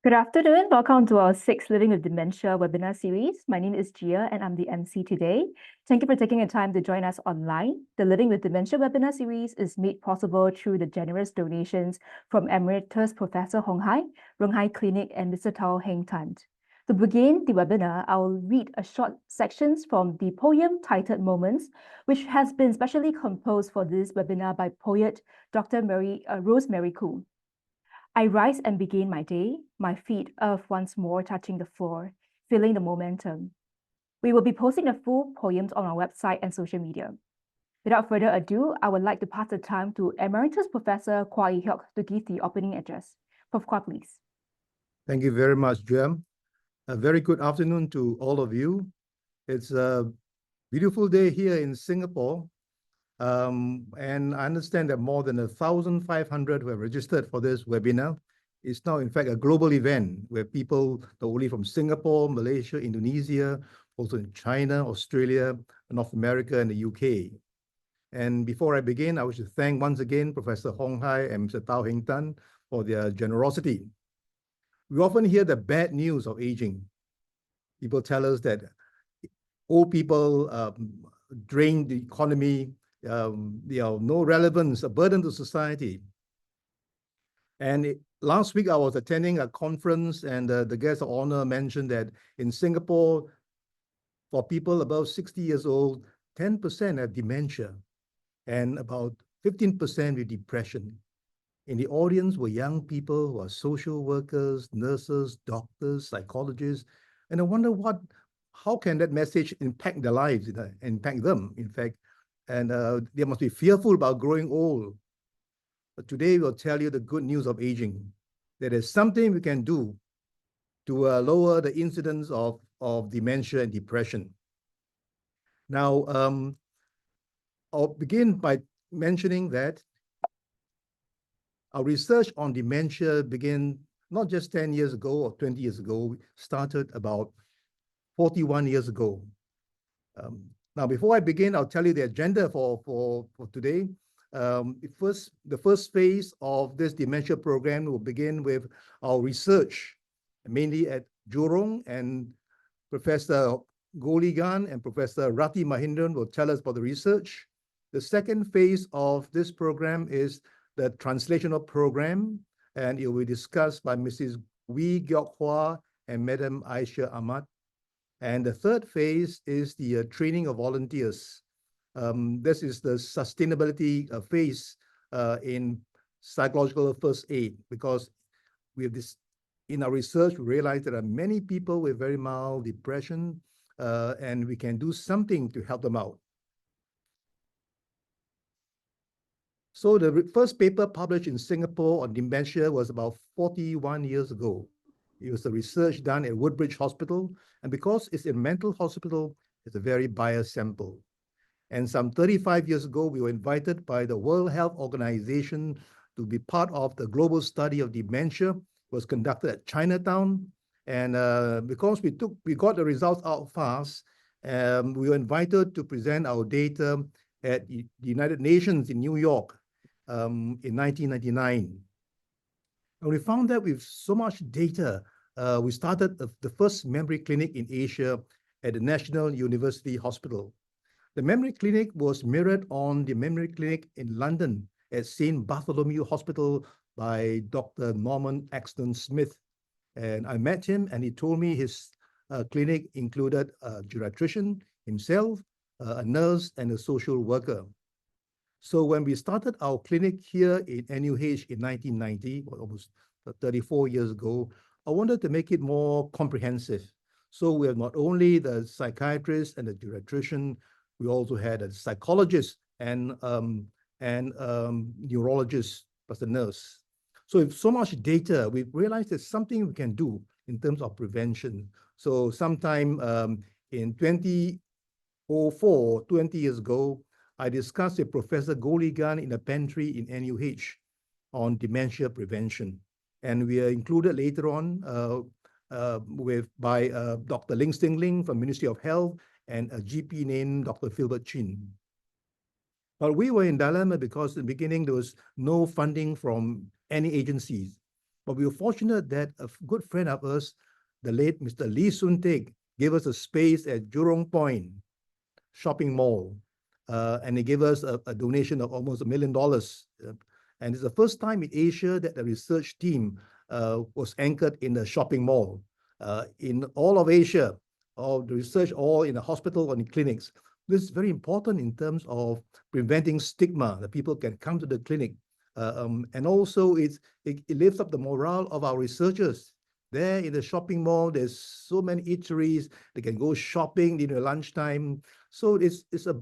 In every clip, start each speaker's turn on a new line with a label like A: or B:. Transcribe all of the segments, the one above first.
A: Good afternoon. Welcome to our sixth Living with Dementia webinar series. My name is Gia and I'm the MC today. Thank you for taking the time to join us online. The Living with Dementia webinar series is made possible through the generous donations from Emeritus Professor Hong Hai, Rung Hai Clinic, and Mr. Tao Heng Tan. To begin the webinar, I'll read a short sections from the poem titled Moments, which has been specially composed for this webinar by poet Dr. Rosemary Khoo. I rise and begin my day, my feet earth once more touching the floor, feeling the momentum. We will be posting the full poems on our website and social media. Without further ado, I would like to pass the time to Emeritus Professor Kwa Ee Hyok to give the opening address. Prof. Kwa, please.
B: Thank you very much, Jem. A very good afternoon to all of you. It's a beautiful day here in Singapore. And I understand that more than 1,500 who have registered for this webinar. It's now, in fact, a global event where people not only from Singapore, Malaysia, Indonesia, also in China, Australia, North America, and the UK. And before I begin, I wish to thank once again Professor Hong Hai and Mr. Tao Heng Tan for their generosity. We often hear the bad news of aging. People tell us that old people drain the economy, no relevance, a burden to society. And last week I was attending a conference and the guest of honor mentioned that in Singapore, for people above 60 years old, 10% have dementia and about 15% with depression. In the audience were young people who are social workers, nurses, doctors, psychologists, and I wonder how can that message impact their lives, impact them, in fact, and they must be fearful about growing old. But today we'll tell you the good news of aging. That there's something we can do to lower the incidence of dementia and depression. Now, I'll begin by mentioning that our research on dementia began not just 10 years ago or 20 years ago, started about 41 years ago. Now, before I begin, I'll tell you the agenda for today. The first phase of this dementia program will begin with our research, mainly at Jurong, and Professor Goligan and Professor Rati Mahindran will tell us about the research. The second phase of this program is the translational program, and it will be discussed by Mrs. Wee Gyok Hua and Madam Aisha Ahmad. And the third phase is the training of volunteers. This is the sustainability phase in psychological first aid, because we have this in our research, we realized there are many people with very mild depression, and we can do something to help them out. So the first paper published in Singapore on dementia was about 41 years ago. It was a research done at Woodbridge Hospital, and because it's a mental hospital, it's a very biased sample. And some 35 years ago, we were invited by the World Health Organization to be part of the global study of dementia. It was conducted at Chinatown, and because we got the results out fast, we were invited to present our data at the United Nations in New York in 1999. And we found that with so much data, we started the first memory clinic in Asia at the National University Hospital. The memory clinic was mirrored on the memory clinic in London at St. Bartholomew Hospital by Dr. Norman Axton Smith. And I met him and he told me his clinic included a geriatrician himself, a nurse, and a social worker. So when we started our clinic here in NUH in 1990, almost 34 years ago, I wanted to make it more comprehensive. So we have not only the psychiatrist and the geriatrician, we also had a psychologist and neurologist plus a nurse. So with so much data, we realized there's something we can do in terms of prevention. So sometime in 2004, 20 years ago, I discussed with Professor Goligan in a pantry in NUH on dementia prevention. And we are included later on by Dr. Ling Sting Ling from Ministry of Health and a GP named Dr. Philbert Chin. But we were in dilemma because in the beginning there was no funding from any agencies. But we were fortunate that a good friend of ours, the late Mr. Lee Soon Teck, gave us a space at Jurong Point shopping mall. And he gave us a donation of almost $1 million. And it's the first time in Asia that the research team was anchored in a shopping mall. In all of Asia, all the research all in a hospital or in clinics. This is very important in terms of preventing stigma, that people can come to the clinic. And also it lifts up the morale of our researchers. There in the shopping mall, there's so many eateries. They can go shopping during lunchtime. So it's a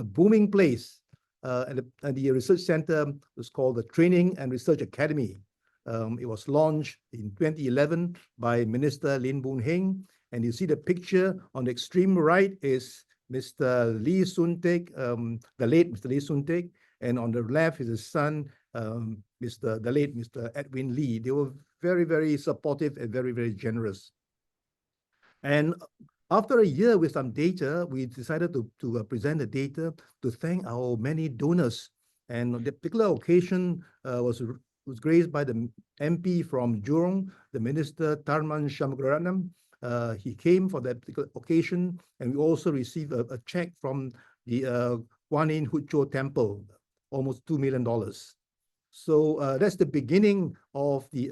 B: booming place. And the research center was called the Training and Research Academy. It was launched in 2011 by Minister Lim Boon Heng. And you see the picture on the extreme right is Mr. Lee Soon Teck, the late Mr. Lee Soon Teck. And on the left is his son, the late Mr. Edwin Lee. They were very, very supportive and very, very generous. And after a year with some data, we decided to present the data to thank our many donors. And the particular occasion was graced by the MP from Jurong, the Minister Tharman Shanmugaratnam. He came for that particular occasion, and we also received a check from the Guan Yin Hucho Temple, almost $2 million. So that's the beginning of the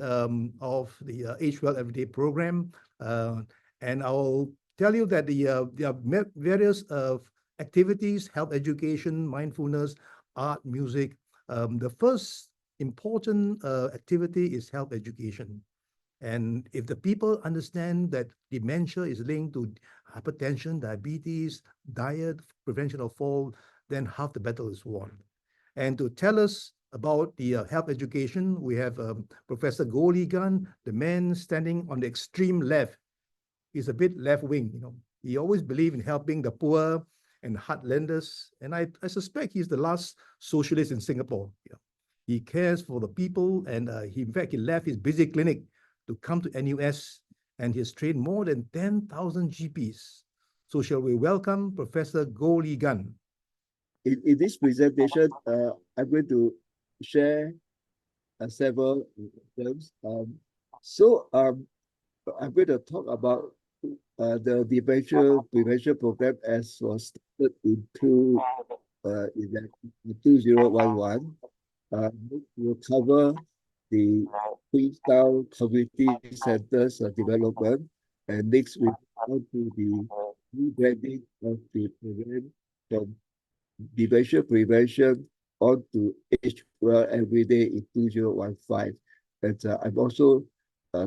B: Age Well Everyday program. And I'll tell you that there are various activities: health education, mindfulness, art, music. The first important activity is health education. And if the people understand that dementia is linked to hypertension, diabetes, diet, prevention of fall, then half the battle is won. And to tell us about the health education, we have Professor Goh Lee Gan, the man standing on the extreme left. He's a bit left-wing, you know. He always believed in helping the poor and heartlanders, and I suspect he's the last socialist in Singapore. Yeah. He cares for the people, and in fact, he left his busy clinic to come to NUS, and he has trained more than 10,000 GPs. So shall we welcome Professor Goh Lee Gan?
C: In this presentation, I'm going to share several terms. I'm going to talk about the dementia prevention program as was started in 2011. We'll cover the Queenstown Community Centers development, and next we go to the rebranding of the program from dementia prevention on to Age Well Everyday in 2015. And I'm also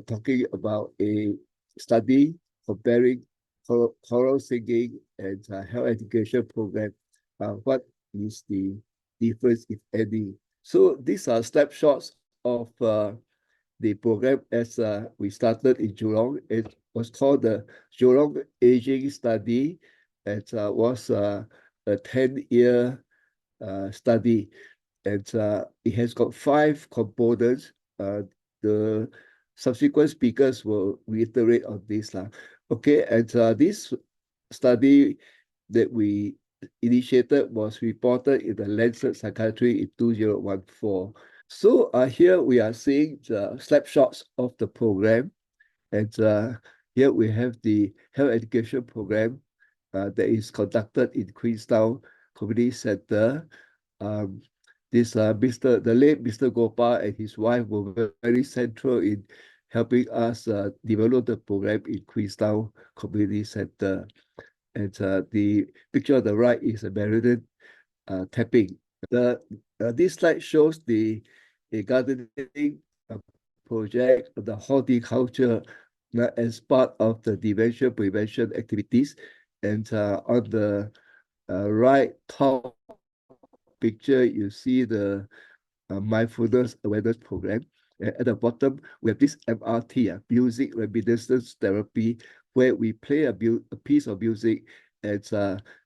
C: talking about a study comparing choral singing and health education program. What is the difference, if any? So these are snapshots of the program as we started in Jurong. It was called the Jurong Aging Study. It was a 10-year study, and it has got 5 components. The subsequent speakers will reiterate on this. Okay, and this study that we initiated was reported in the Lancet Psychiatry in 2014. So here we are seeing the snapshots of the program, and here we have the health education program that is conducted in Queenstown Community Center. The late Mr. Gopal and his wife were very central in helping us develop the program in Queenstown Community Center. And the picture on the right is a meridian tapping. This slide shows the gardening project, the horticulture as part of the dementia prevention activities. And on the right top picture, you see the mindfulness awareness program. At the bottom, we have this MRT, music reminiscence therapy, where we play a piece of music, and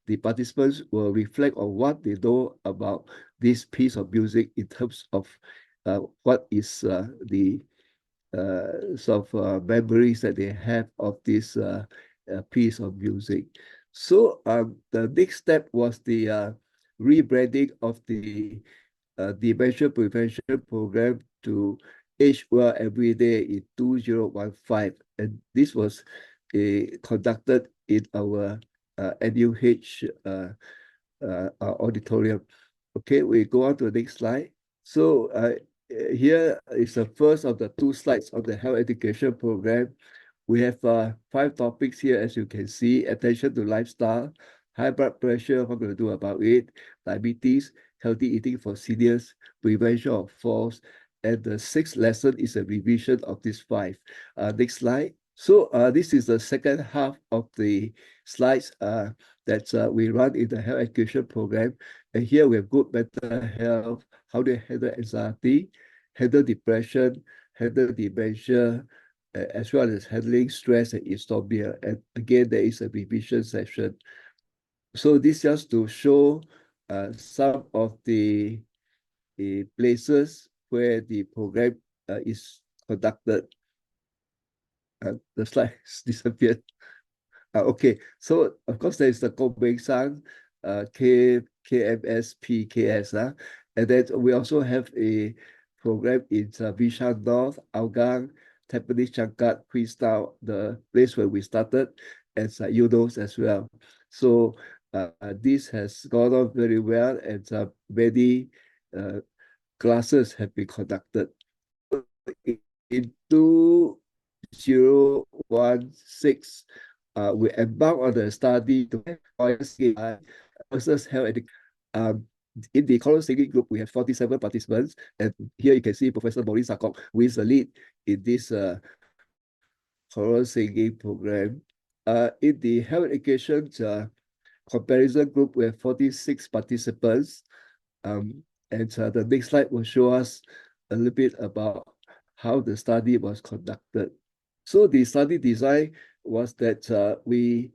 C: the participants will reflect on what they know about this piece of music in terms of what is the sort of memories that they have of this piece of music. So the next step was the rebranding of the dementia prevention program to Age Well Every Day in 2015. And this was conducted in our NUH auditorium. Okay, we go on to the next slide. So here is the first of the 2 slides of the health education program. We have 5 topics here, as you can see: attention to lifestyle, high blood pressure, what we're going to do about it, diabetes, healthy eating for seniors, prevention of falls, and the 6th lesson is a revision of these 5. Next slide. So this is the second half of the slides that we run in the health education program. And here we have good mental health, how to handle anxiety, handle depression, handle dementia, as well as handling stress and insomnia. And again, there is a revision session. So this just to show some of the places where the program is conducted. The slides disappeared. Okay, so of course there is the Gombeng-san, KMS, PKS, and then we also have a program in Bishan North, Hougang, Tampines Changkat, Queenstown, the place where we started, and Eunos as well. So this has gone on very well, and many classes have been conducted. In 2016, we embarked on a study to versus health education. In the choral singing group, we have 47 participants, and here you can see Professor Maureen Sakok, who is the lead in this choral singing program. In the health education comparison group, we have 46 participants. And the next slide will show us a little bit about how the study was conducted. So the study design was that we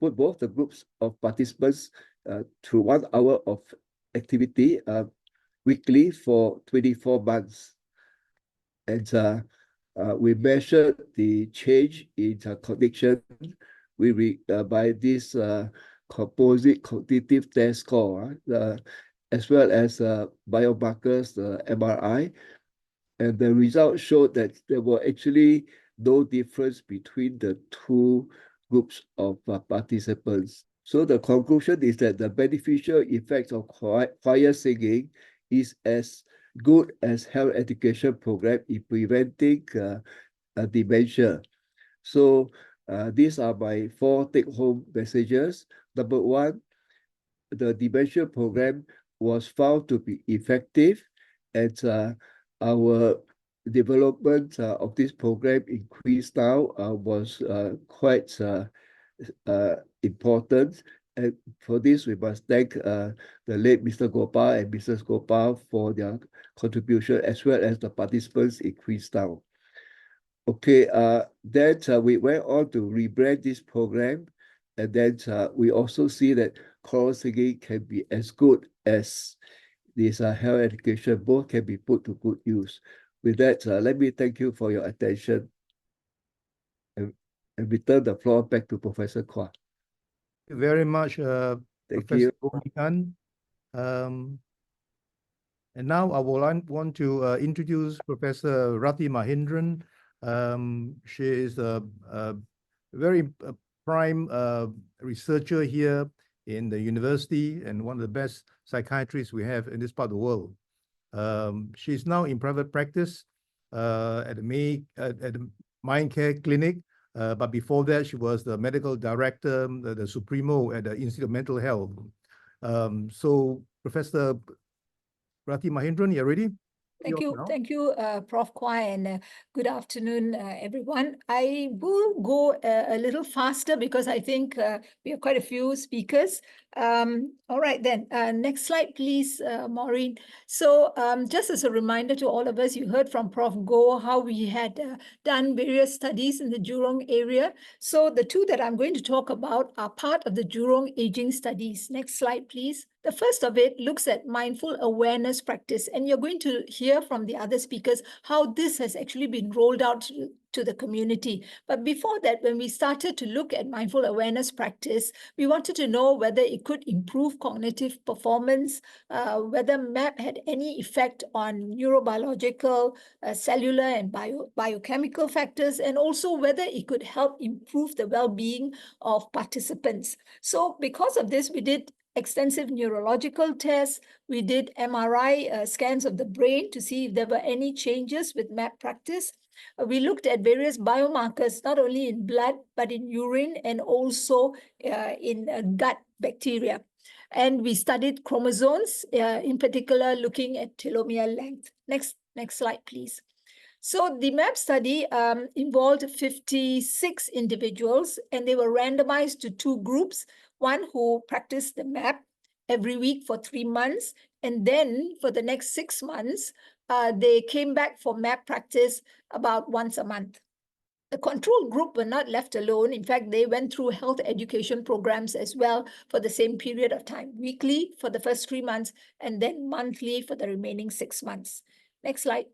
C: put both the groups of participants through 1 hour of activity weekly for 24 months. And we measured the change in cognition by this composite cognitive test score, as well as biomarkers, the MRI. And the results showed that there were actually no difference between the 2 groups of participants. So the conclusion is that the beneficial effects of choir singing is as good as health education program in preventing dementia. So these are my 4 take-home messages. Number 1, the dementia program was found to be effective, and our development of this program in Queenstown was quite important. And for this, we must thank the late Mr. Gopal and Mrs. Gopal for their contribution, as well as the participants in Queenstown. Okay, then we went on to rebrand this program, and then we also see that choral singing can be as good as this health education. Both can be put to good use. With that, let me thank you for your attention and return the floor back to Professor Kwa.
B: Thank you very much,
C: Thank
B: Professor
C: you.
B: Bonikan. And now I would want to introduce Professor Rati Mahindran. She is a very prime researcher here in the university and one of the best psychiatrists we have in this part of the world. She's now in private practice at the Mind Care Clinic, but before that, she was the medical director, the Supremo at the Institute of Mental Health. So, Professor Rati Mahindran, you ready?
D: Thank you, Prof. Kwa, and good afternoon, everyone. I will go a little faster because I think we have quite a few speakers. All right, then. Next slide, please, Maureen. So just as a reminder to all of us, you heard from Prof. Go how we had done various studies in the Jurong area. So the 2 that I'm going to talk about are part of the Jurong aging studies. Next slide, please. The first of it looks at mindful awareness practice, and you're going to hear from the other speakers how this has actually been rolled out to the community. But before that, when we started to look at mindful awareness practice, we wanted to know whether it could improve cognitive performance, whether MAP had any effect on neurobiological, cellular and biochemical factors, and also whether it could help improve the well-being of participants. So because of this, we did extensive neurological tests. We did MRI scans of the brain to see if there were any changes with MAP practice. We looked at various biomarkers, not only in blood, but in urine and also in gut bacteria. And we studied chromosomes, in particular, looking at telomere length. Next slide, please. So the MAP study involved 56 individuals, and they were randomized to two groups, one who practiced the MAP every week for 3 months, and then for the next 6 months, they came back for MAP practice about once a month. The control group were not left alone. In fact, they went through health education programs as well for the same period of time, weekly for the first 3 months, and then monthly for the remaining 6 months. Next slide.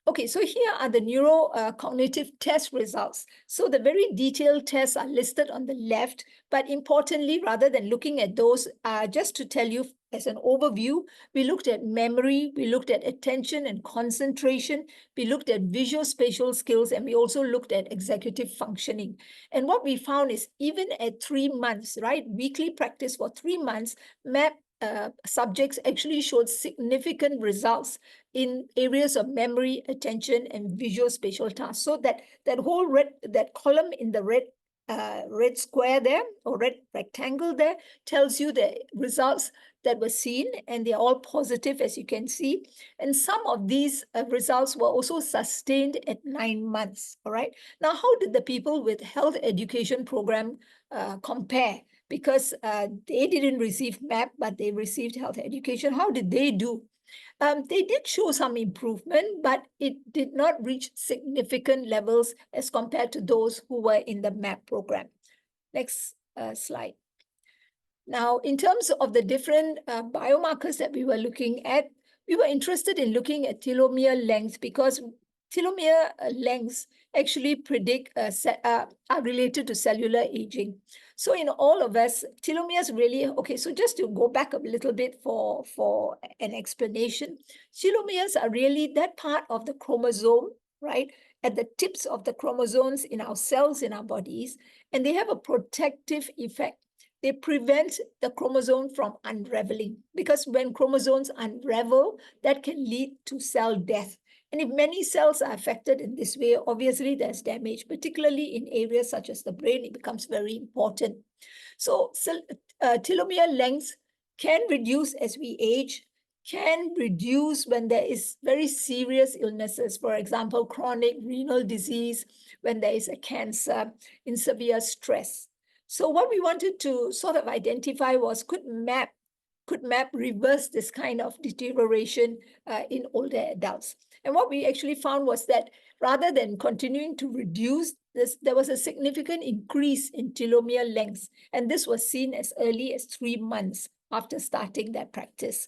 D: Okay, so here are the neurocognitive test results. So the very detailed tests are listed on the left, but importantly, rather than looking at those, just to tell you as an overview, we looked at memory, we looked at attention and concentration, we looked at visual spatial skills, and we also looked at executive functioning. And what we found is even at 3 months, right, weekly practice for 3 months, MAP subjects actually showed significant results in areas of memory, attention, and visual spatial tasks. So that whole that column in the red square there, or red rectangle there, tells you the results that were seen, and they're all positive, as you can see. And some of these results were also sustained at 9 months, all right? Now, how did the people with health education program compare? Because they didn't receive MAP, but they received health education. How did they do? They did show some improvement, but it did not reach significant levels as compared to those who were in the MAP program. Next slide. Now, in terms of the different biomarkers that we were looking at, we were interested in looking at telomere length because telomere lengths actually predict are related to cellular aging. So in all of us, telomeres really, okay, so just to go back a little bit for an explanation, telomeres are really that part of the chromosome, right, at the tips of the chromosomes in our cells in our bodies, and they have a protective effect. They prevent the chromosome from unraveling, because when chromosomes unravel, that can lead to cell death. And if many cells are affected in this way, obviously there's damage, particularly in areas such as the brain. It becomes very important. So telomere lengths can reduce as we age, can reduce when there is very serious illnesses, for example, chronic renal disease, when there is a cancer, in severe stress. So what we wanted to sort of identify was, could MAP reverse this kind of deterioration in older adults? And what we actually found was that rather than continuing to reduce this, there was a significant increase in telomere lengths. And this was seen as early as 3 months after starting that practice.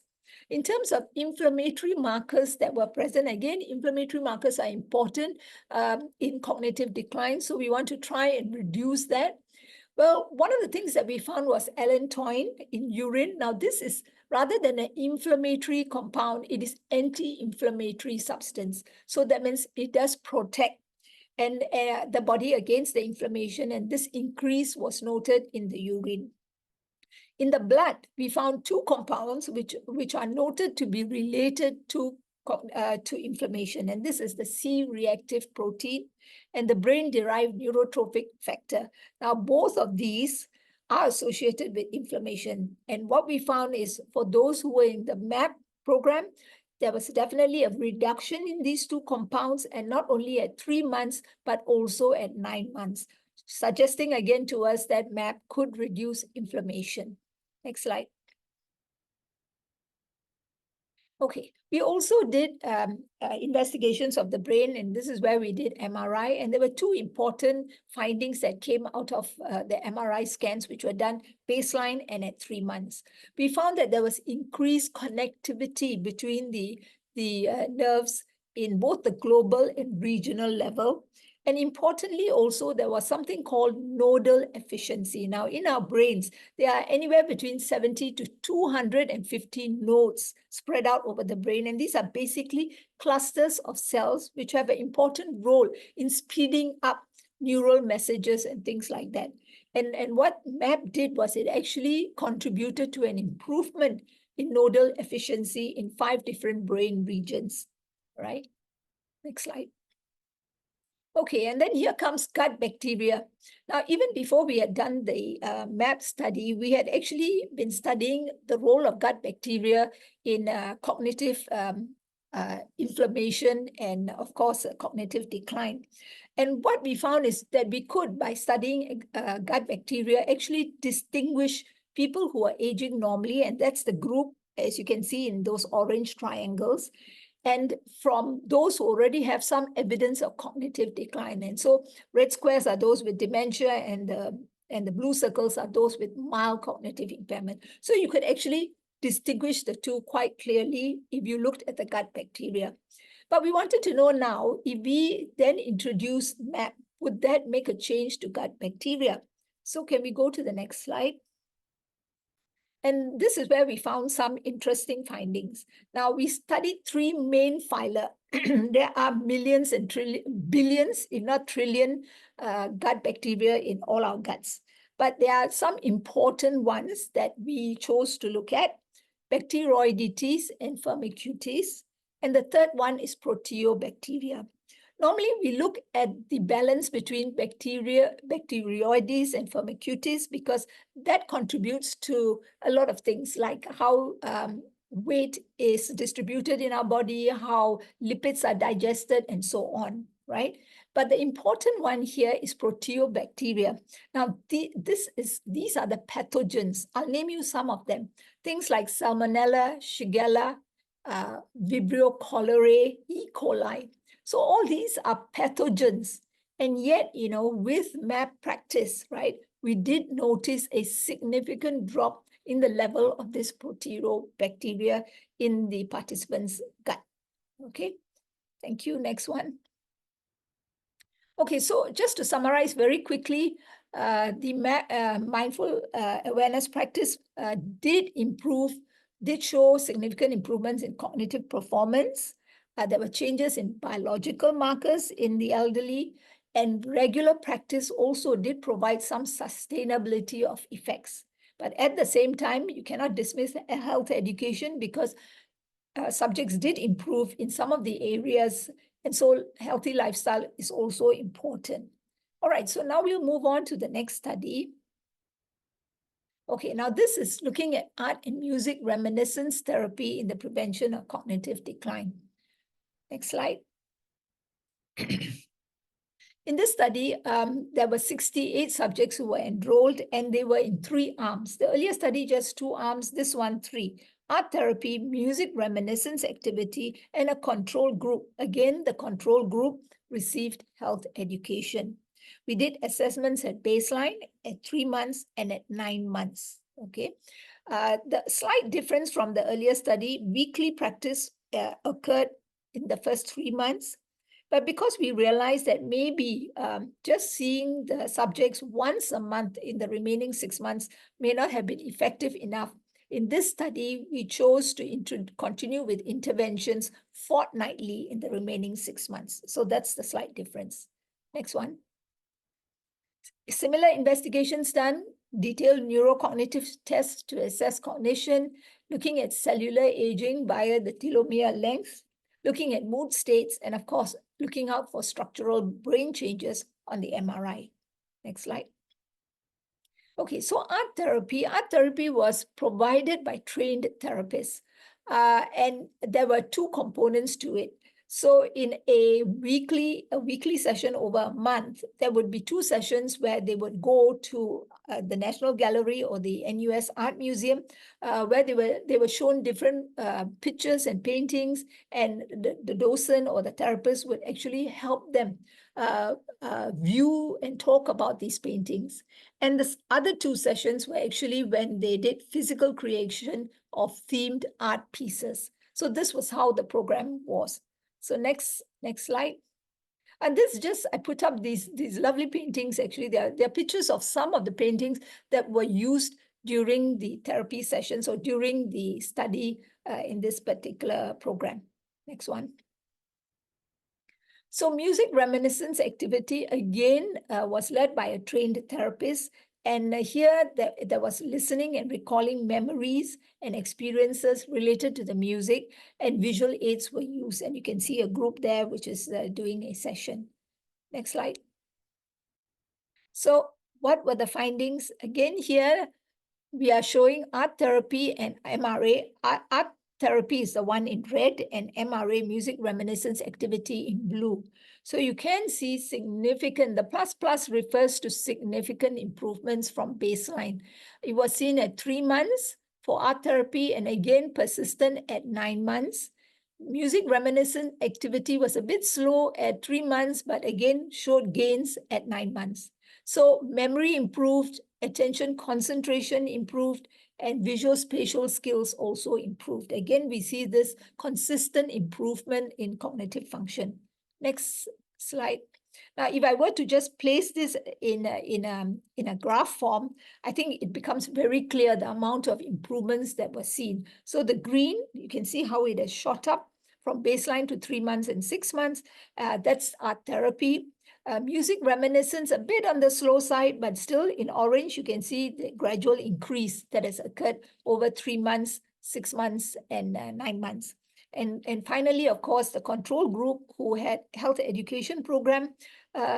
D: In terms of inflammatory markers that were present, again, inflammatory markers are important in cognitive decline. So we want to try and reduce that. Well, one of the things that we found was allantoin in urine. Now, this is rather than an inflammatory compound, it is anti-inflammatory substance. So that means it does protect the body against the inflammation, and this increase was noted in the urine. In the blood, we found 2 compounds which are noted to be related to inflammation, and this is the C-reactive protein and the brain-derived neurotrophic factor. Now, both of these are associated with inflammation, and what we found is for those who were in the MAP program, there was definitely a reduction in these 2 compounds, and not only at 3 months, but also at 9 months, suggesting again to us that MAP could reduce inflammation. Next slide. Okay, we also did investigations of the brain, and this is where we did MRI, and there were 2 important findings that came out of the MRI scans, which were done baseline and at 3 months. We found that there was increased connectivity between the nerves in both the global and regional level. And importantly, also, there was something called nodal efficiency. Now, in our brains, there are anywhere between 70 to 250 nodes spread out over the brain. And these are basically clusters of cells which have an important role in speeding up neural messages and things like that. And what MAP did was it actually contributed to an improvement in nodal efficiency in 5 different brain regions, right? Next slide. Okay, and then here comes gut bacteria. Now, even before we had done the MAP study, we had actually been studying the role of gut bacteria in cognitive inflammation and, of course, cognitive decline. And what we found is that we could, by studying gut bacteria, actually distinguish people who are aging normally, and that's the group, as you can see in those orange triangles, and from those who already have some evidence of cognitive decline. And so red squares are those with dementia, and the blue circles are those with mild cognitive impairment. So you could actually distinguish the two quite clearly if you looked at the gut bacteria. But we wanted to know now, if we then introduce MAP, would that make a change to gut bacteria? So can we go to the next slide? And this is where we found some interesting findings. Now, we studied 3 main phyla. There are millions and billions, if not trillion, gut bacteria in all our guts. But there are some important ones that we chose to look at: Bacteroidetes and Firmicutes. And the third one is Proteobacteria. Normally, we look at the balance between Bacteroides and Firmicutes because that contributes to a lot of things, like how weight is distributed in our body, how lipids are digested, and so on, right? But the important one here is Proteobacteria. Now, these are the pathogens. I'll name you some of them. Things like Salmonella, Shigella, Vibrio cholerae, E. coli. So all these are pathogens. And yet, with MAP practice, right, we did notice a significant drop in the level of this Proteobacteria in the participants' gut. Okay, thank you. Next one. Okay, so just to summarize very quickly, the mindful awareness practice did show significant improvements in cognitive performance. There were changes in biological markers in the elderly, and regular practice also did provide some sustainability of effects. But at the same time, you cannot dismiss health education because subjects did improve in some of the areas, and so healthy lifestyle is also important. All right, so now we'll move on to the next study. Okay, now this is looking at art and music reminiscence therapy in the prevention of cognitive decline. Next slide. In this study, there were 68 subjects who were enrolled, and they were in 3 arms. The earlier study, just 2 arms, this one, 3. Art therapy, music reminiscence activity, and a control group. Again, the control group received health education. We did assessments at baseline, at 3 months, and at 9 months. Okay. The slight difference from the earlier study, weekly practice occurred in the first 3 months. But because we realized that maybe just seeing the subjects once a month in the remaining 6 months may not have been effective enough, in this study, we chose to continue with interventions fortnightly in the remaining 6 months. So that's the slight difference. Next one. Similar investigations done, detailed neurocognitive tests to assess cognition, looking at cellular aging via the telomere length, looking at mood states, and of course, looking out for structural brain changes on the MRI. Next slide. Okay, so art therapy was provided by trained therapists, and there were 2 components to it. So in a weekly session over a month, there would be 2 sessions where they would go to the National Gallery or the NUS Art Museum, where they were shown different pictures and paintings, and the docent or the therapist would actually help them view and talk about these paintings. And the other 2 sessions were actually when they did physical creation of themed art pieces. So this was how the program was. So next slide. And this just, I put up these lovely paintings. Actually, they're pictures of some of the paintings that were used during the therapy sessions or during the study in this particular program. Next one. So music reminiscence activity, again, was led by a trained therapist. And here there was listening and recalling memories and experiences related to the music, and visual aids were used. And you can see a group there which is doing a session. Next slide. So what were the findings? Again, here we are showing art therapy and MRA. Art therapy is the one in red, and MRA, music reminiscence activity, in blue. So you can see significant, the plus refers to significant improvements from baseline. It was seen at 3 months for art therapy, and again persistent at 9 months. Music reminiscent activity was a bit slow at 3 months, but again showed gains at 9 months. So memory improved, attention concentration improved, and visual spatial skills also improved. Again, we see this consistent improvement in cognitive function. Next slide. Now, if I were to just place this in a graph form, I think it becomes very clear the amount of improvements that were seen. So the green, you can see how it has shot up from baseline to 3 months and 6 months. That's art therapy. Music reminiscence, a bit on the slow side, but still in orange, you can see the gradual increase that has occurred over 3 months, 6 months, and 9 months. And finally, of course, the control group who had health education program,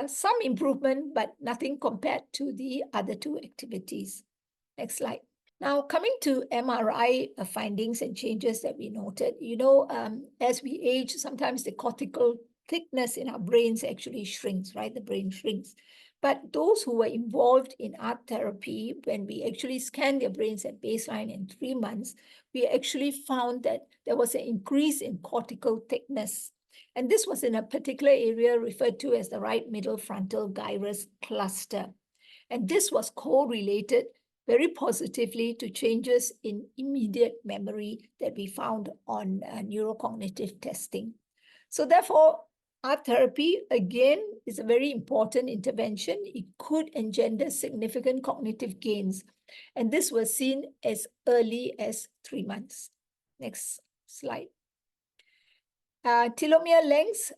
D: some improvement, but nothing compared to the other two activities. Next slide. Now, coming to MRI findings and changes that we noted, as we age, sometimes the cortical thickness in our brains actually shrinks, right? The brain shrinks. But those who were involved in art therapy, when we actually scanned their brains at baseline in 3 months, we actually found that there was an increase in cortical thickness. And this was in a particular area referred to as the right middle frontal gyrus cluster. And this was correlated very positively to changes in immediate memory that we found on neurocognitive testing. So therefore, art therapy, again, is a very important intervention. It could engender significant cognitive gains. And this was seen as early as 3 months. Next slide. Telomere lengths,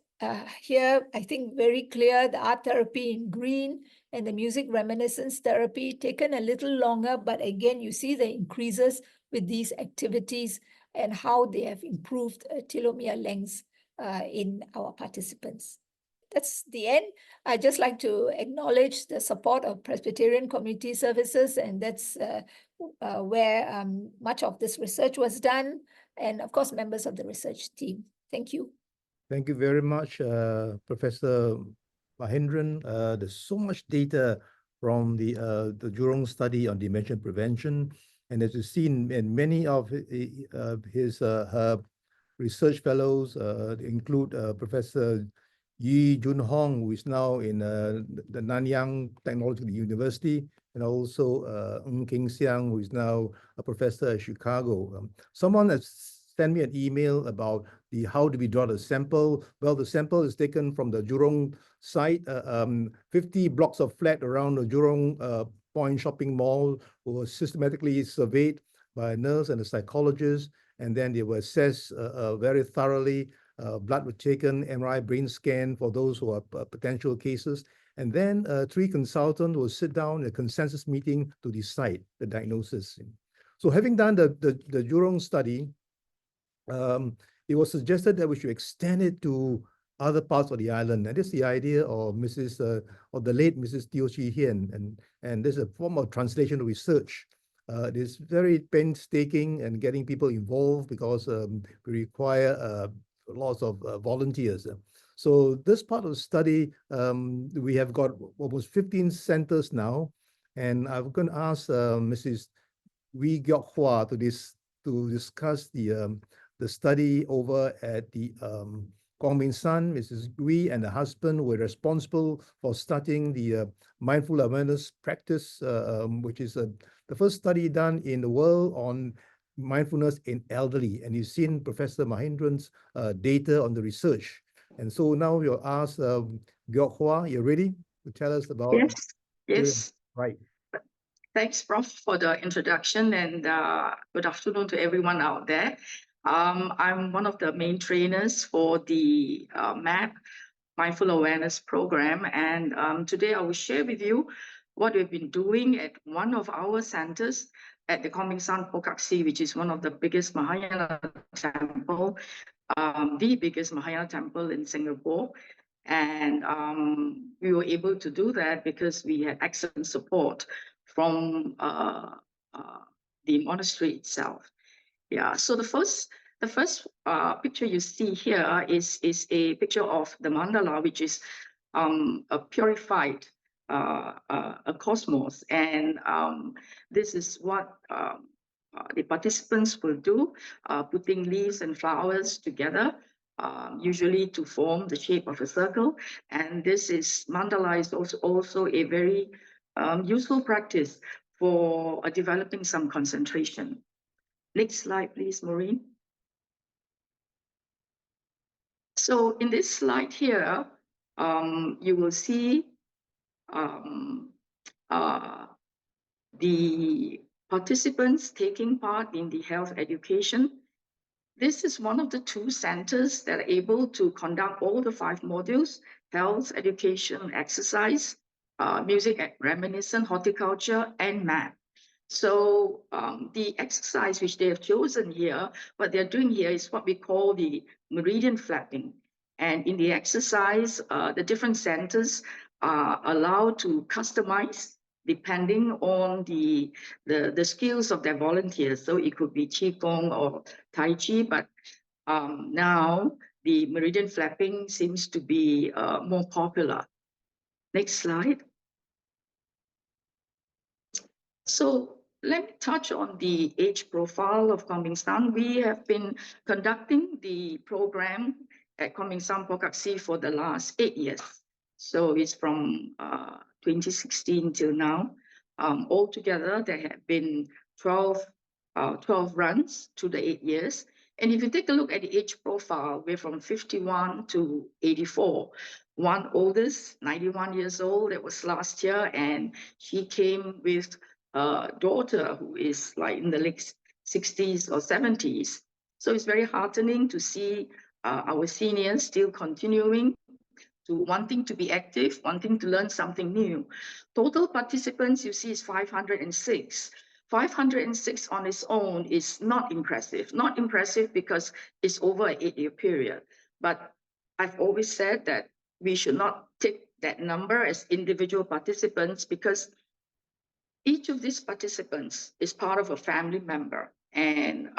D: here, I think very clear, the art therapy in green and the music reminiscence therapy taken a little longer, but again, you see the increases with these activities and how they have improved telomere lengths in our participants. That's the end. I'd just like to acknowledge the support of Presbyterian Community Services, and that's where much of this research was done, and of course, members of the research team. Thank you.
B: Thank you very much, Professor Mahendran. There's so much data from the Jurong study on dementia prevention, and as you've seen, in many of her research fellows include Professor Yi Junhong, who is now in the Nanyang Technological University, and also Ng King Siang, who is now a professor at Chicago. Someone has sent me an email about how do we draw the sample. Well, the sample is taken from the Jurong site, 50 blocks of flat around the Jurong Point shopping mall were systematically surveyed by a nurse and a psychologist, and then they were assessed very thoroughly. Blood was taken, MRI brain scan for those who are potential cases, and then 3 consultants will sit down in a consensus meeting to decide the diagnosis. So having done the Jurong study, it was suggested that we should extend it to other parts of the island. And this is the idea of the late Mrs. Teo Chee Hian, and this is a form of translation research. It is very painstaking and getting people involved because we require lots of volunteers. So this part of the study, we have got almost 15 centers now, and I'm going to ask Mrs. Wee Gyok Hua to discuss the study over at the Kwong Min San. Mrs. Wee and the husband were responsible for starting the mindful awareness practice, which is the first study done in the world on mindfulness in elderly. And you've seen Professor Mahindran's data on the research. And so now we'll ask Gyok Hua, you ready to tell us about?
E: Yes, yes.
B: Right.
E: Thanks, Prof, for the introduction, and good afternoon to everyone out there. I'm one of the main trainers for the MAP, Mindful Awareness Program, and today I will share with you what we've been doing at one of our centers at the Komingsang Pokaksi, which is one of the biggest Mahayana temple, the biggest Mahayana temple in Singapore. And we were able to do that because we had excellent support from the monastery itself. Yeah, so the first picture you see here is a picture of the mandala, which is a purified a cosmos, and this is what the participants will do, putting leaves and flowers together, usually to form the shape of a circle. And this is mandala is also a very useful practice for developing some concentration. Next slide, please, Maureen. So in this slide here, you will see the participants taking part in the health education. This is one of the 2 centers that are able to conduct all the 5 modules: health, education, exercise, music, reminiscence, horticulture, and math. So the exercise which they have chosen here, what they're doing here is what we call the meridian flapping. And in the exercise, the different centers are allowed to customize depending on the skills of their volunteers. So it could be Qigong or Tai Chi, but now the meridian flapping seems to be more popular. Next slide. So let me touch on the age profile of Komingsang. We have been conducting the program at Komingsang Pokaksi for the last 8 years. So it's from 2016 till now. Altogether, there have been 12 runs to the 8 years. And if you take a look at the age profile, we're from 51 to 84. One oldest, 91 years old, that was last year, and she came with daughter who is like in the late 60s or 70s. So it's very heartening to see our seniors still continuing to wanting to be active, wanting to learn something new. Total participants you see is 506. 506 on its own is not impressive. Not impressive because it's over an 8-year period. But I've always said that we should not take that number as individual participants, because each of these participants is part of a family member. And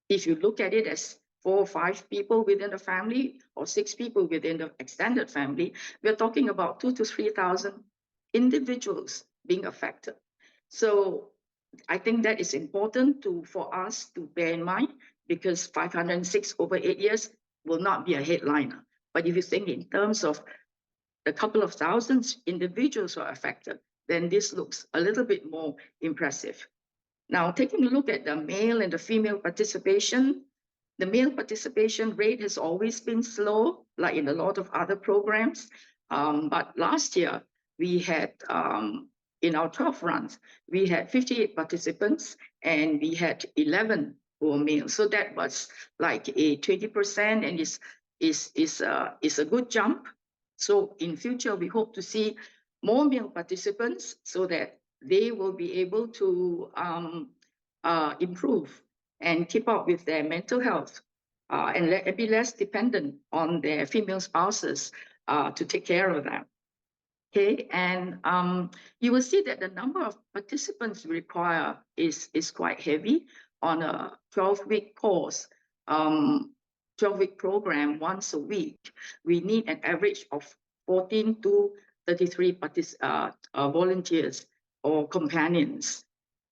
E: if you look at it as 4 or 5 people within the family or 6 people within the extended family, we're talking about 2,000 to 3,000 individuals being affected. So I think that is important for us to bear in mind, because 506 over 8 years will not be a headliner. But if you think in terms of a couple of thousands individuals who are affected, then this looks a little bit more impressive. Now, taking a look at the male and the female participation, the male participation rate has always been slow, like in a lot of other programs. But last year, we had, in our 12 runs, we had 58 participants, and we had 11 who were male. So that was like a 20%, and is a good jump. So in future, we hope to see more male participants so that they will be able to improve and keep up with their mental health, and be less dependent on their female spouses to take care of them. Okay, and you will see that the number of participants required is quite heavy on a 12-week course, 12-week program once a week. We need an average of 14 to 33 volunteers or companions.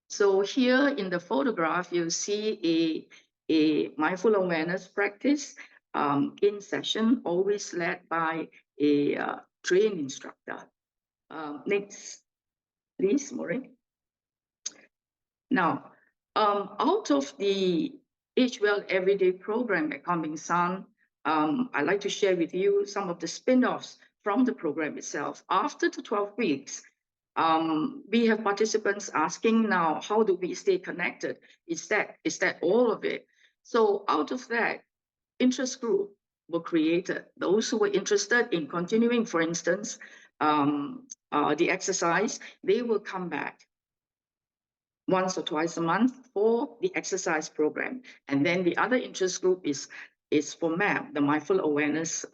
E: So here in the photograph, you see a mindful awareness practice in session, always led by a trained instructor. Next, please, Maureen. Now, Out of the Age Well Everyday program at Coming Sun, I'd like to share with you some of the spin-offs from the program itself. After the 12 weeks, we have participants asking now, how do we stay connected? Is that all of it? So out of that, interest group were created. Those who were interested in continuing, for instance, the exercise, they will come back once or twice a month for the exercise program. And then the other interest group is for MAP, the Mindful Awareness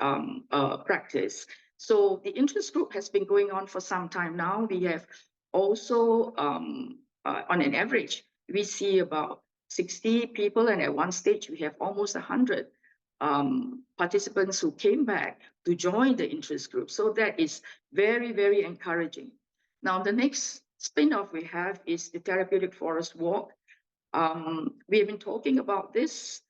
E: practice. So the interest group has been going on for some time now. We have also, on an average, we see about 60 people, and at one stage we have almost 100 participants who came back to join the interest group. So that is very, very encouraging. Now, the next spin-off we have is the Therapeutic Forest Walk. We have been talking about this.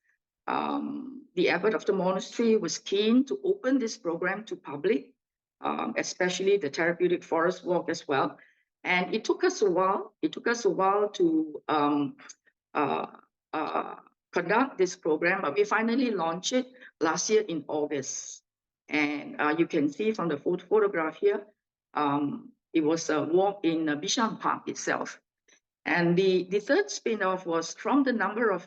E: The abbot of the monastery was keen to open this program to public, especially the Therapeutic Forest Walk as well. And it took us a while. It took us a while to conduct this program, but we finally launched it last year in August. And you can see from the photograph here, it was a walk in Bishan Park itself. And the third spin-off was from the number of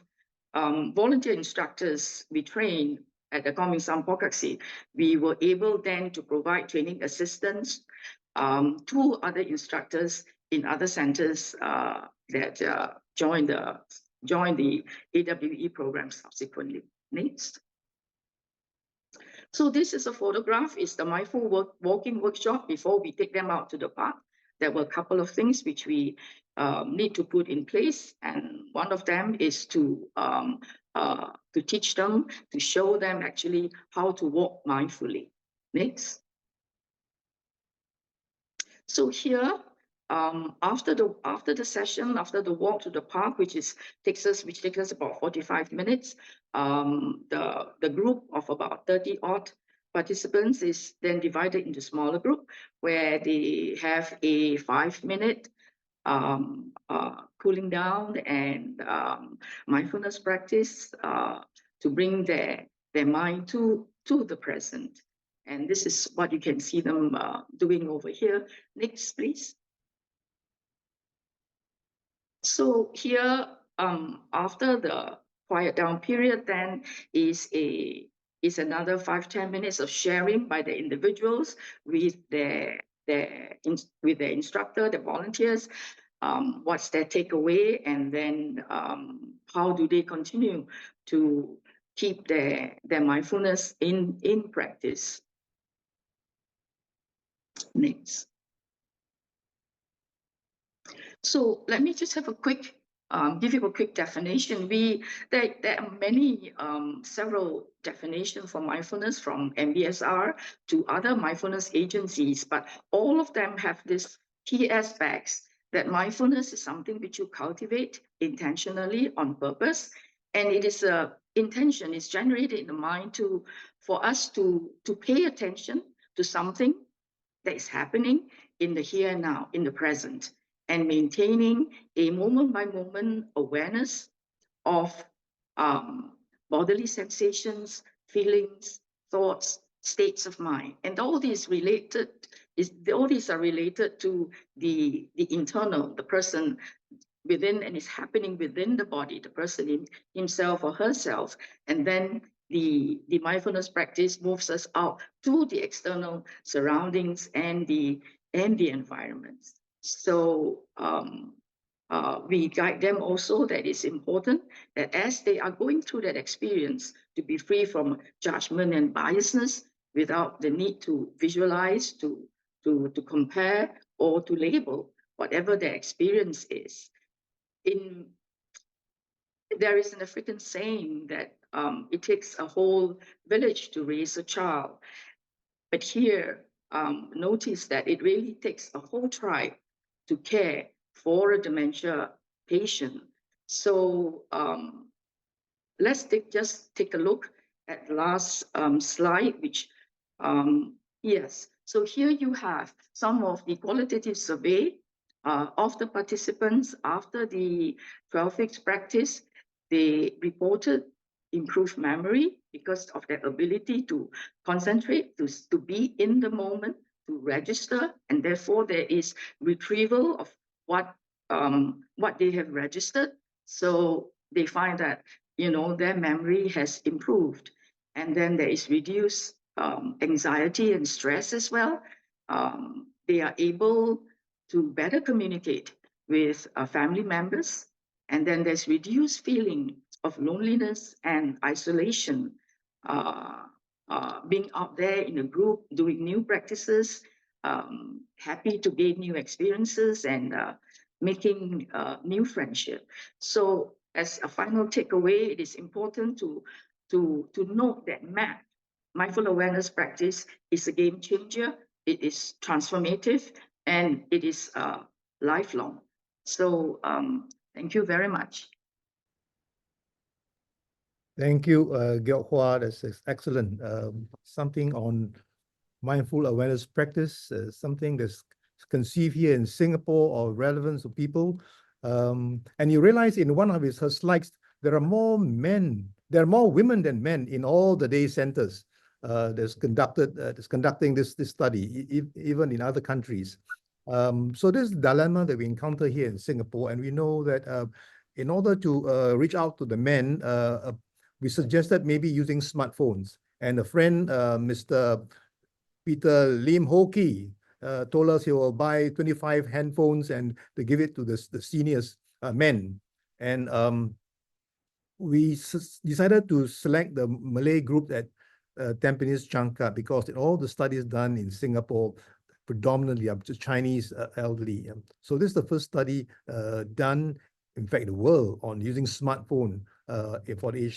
E: volunteer instructors we trained at the Coming Sun Pokaksi. We were able then to provide training assistance to other instructors in other centers that joined the AWE program subsequently. Next. So this is a photograph. It's the mindful walking workshop before we take them out to the park. There were a couple of things which we need to put in place, and one of them is to teach them, to show them actually how to walk mindfully. Next. So here, after the session, after the walk to the park, which takes us about 45 minutes, the group of about 30 odd participants is then divided into smaller group where they have a 5-minute cooling down and mindfulness practice to bring their mind to the present. And this is what you can see them doing over here. Next, please. So here, after the quiet down period, then is another 5-10 minutes of sharing by the individuals with their instructor, the volunteers. What's their takeaway, and then how do they continue to keep their mindfulness in practice. Next. So let me just have a quick, give you a quick definition. There are many, several definitions for mindfulness from MBSR to other mindfulness agencies, but all of them have this key aspects that mindfulness is something which you cultivate intentionally on purpose, and it is intention is generated in the mind for us to pay attention to something that is happening in the here and now, in the present, and maintaining a moment-by-moment awareness of bodily sensations, feelings, thoughts, states of mind. And all these are related to the internal, the person within, and is happening within the body, the person himself or herself. And then the mindfulness practice moves us out to the external surroundings and the environments. So we guide them also that it's important that as they are going through that experience, to be free from judgment and biasness without the need to visualize, to compare, or to label whatever their experience is. There is an African saying that it takes a whole village to raise a child. But here, notice that it really takes a whole tribe to care for a dementia patient. So let's just take a look at the last slide, which, yes. So here you have some of the qualitative survey of the participants after the 12 weeks practice, they reported improved memory because of their ability to concentrate, to be in the moment, to register, and therefore there is retrieval of what they have registered. So they find that, you know, their memory has improved. And then there is reduced anxiety and stress as well. They are able to better communicate with family members. And then there's reduced feeling of loneliness and isolation. Being out there in a group, doing new practices, happy to gain new experiences and making new friendship. So as a final takeaway, it is important to note that MAP, mindful awareness practice, is a game changer. It is transformative and it is lifelong. So thank you very much.
B: Thank you, Gyok Hua. That's excellent. Something on mindful awareness practice, something that's conceived here in Singapore or relevance to people. And you realize in one of her slides, there are more women than men in all the day centers that's conducting this study, even in other countries. So this dilemma that we encounter here in Singapore, and we know that in order to reach out to the men, we suggested maybe using smartphones. And a friend, Mr. Peter Lim Ho Ki, told us he will buy 25 handphones and to give it to the seniors, men. And we decided to select the Malay group at Tampines Changkat because in all the studies done in Singapore, predominantly are Chinese elderly. So this is the first study done, in fact, in the world on using smartphone for the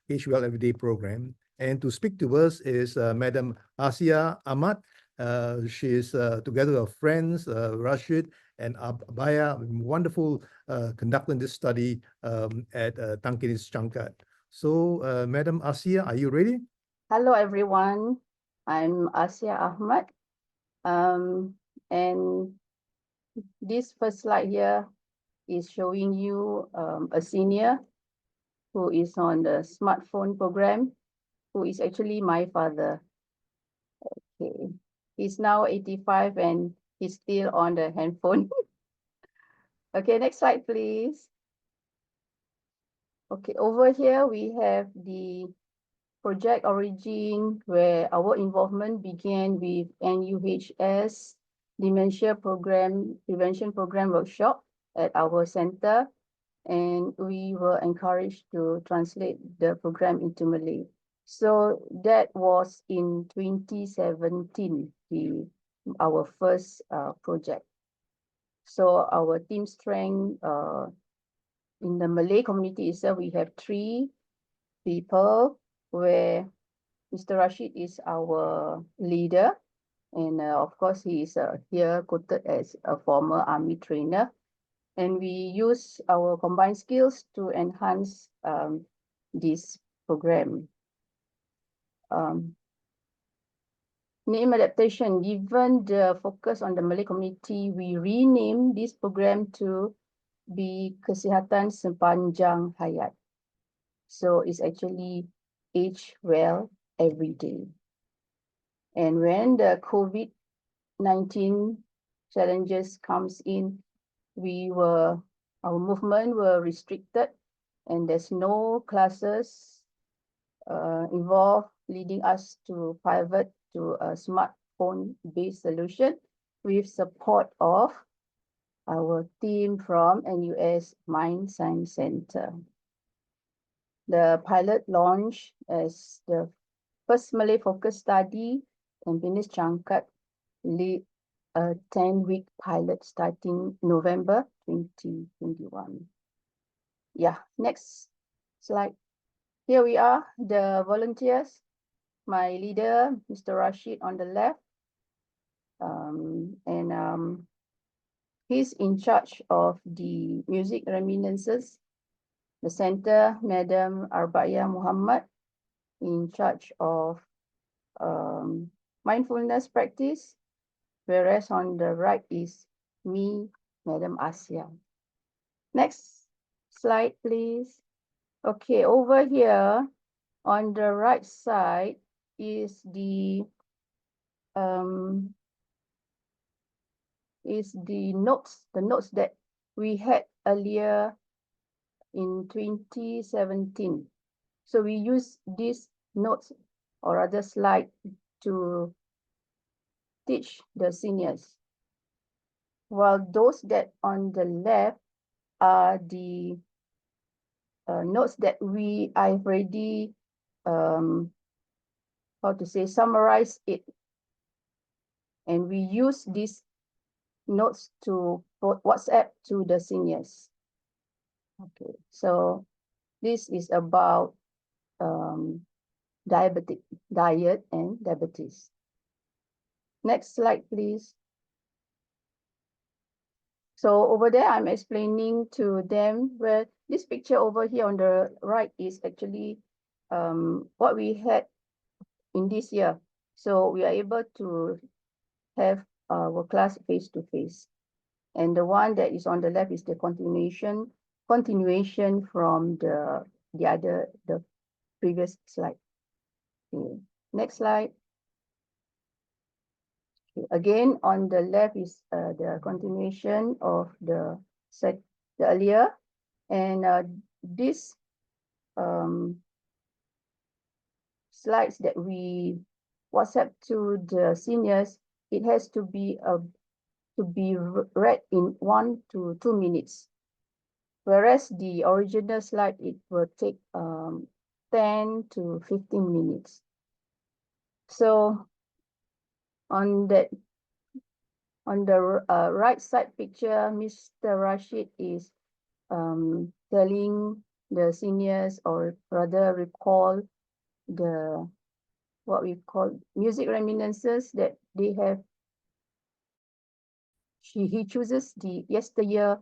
B: Age Well Everyday program. And to speak to us is Madam Asia Ahmad. She is together with her friends, Rashid and Abaya, wonderful conducting this study at Tampines Changkat. So, Madam Asia, are you ready?
F: Hello, everyone. I'm Asia Ahmad. And this first slide here is showing you a senior who is on the smartphone program, who is actually my father. Okay, he's now 85 and he's still on the handphone. Okay, next slide, please. Okay, over here we have the project origin, where our involvement began with NUHS Dementia Program Prevention Program workshop at our center, and we were encouraged to translate the program into Malay. So that was in 2017, our first project. So our team strength in the Malay community itself, we have 3 people, where Mr. Rashid is our leader. And of course, he is here quoted as a former army trainer. And we use our combined skills to enhance this program. Name adaptation, given the focus on the Malay community, we renamed this program to be Kesihatan Sepanjang Hayat. So it's actually age well every day. And when the COVID-19 challenges comes in, our movement were restricted and there's no classes involved, leading us to pivot to a smartphone-based solution with support of our team from NUS Mind Science Center. The pilot launch as the first Malay focus study, Tampines Changkat lead a 10-week pilot starting November 2021. Yeah, next slide. Here we are, the volunteers. My leader, Mr. Rashid, on the left. He's in charge of the music reminiscences. The center, Madam Arbaya Muhammad, in charge of mindfulness practice, whereas on the right is me, Madam Asia. Next slide, please. Okay, over here on the right side is the notes that we had earlier in 2017. So we use these notes or other slide to teach the seniors. While those that on the left are the notes that I've already summarize it. And we use these notes to WhatsApp to the seniors. Okay, so this is about diet and diabetes. Next slide, please. So over there, I'm explaining to them where this picture over here on the right is actually what we had in this year. So we are able to have our class face-to-face. And the one that is on the left is the continuation from the previous slide. Okay. Next slide. Okay. Again, on the left is the continuation of the earlier, and this slides that we WhatsApp to the seniors, it has to be read in 1 to 2 minutes. Whereas the original slide, it will take 10 to 15 minutes. So on the right side picture, Mr. Rashid is telling the seniors, or rather recall the what we call music reminiscences that they have. He chooses the yesteryear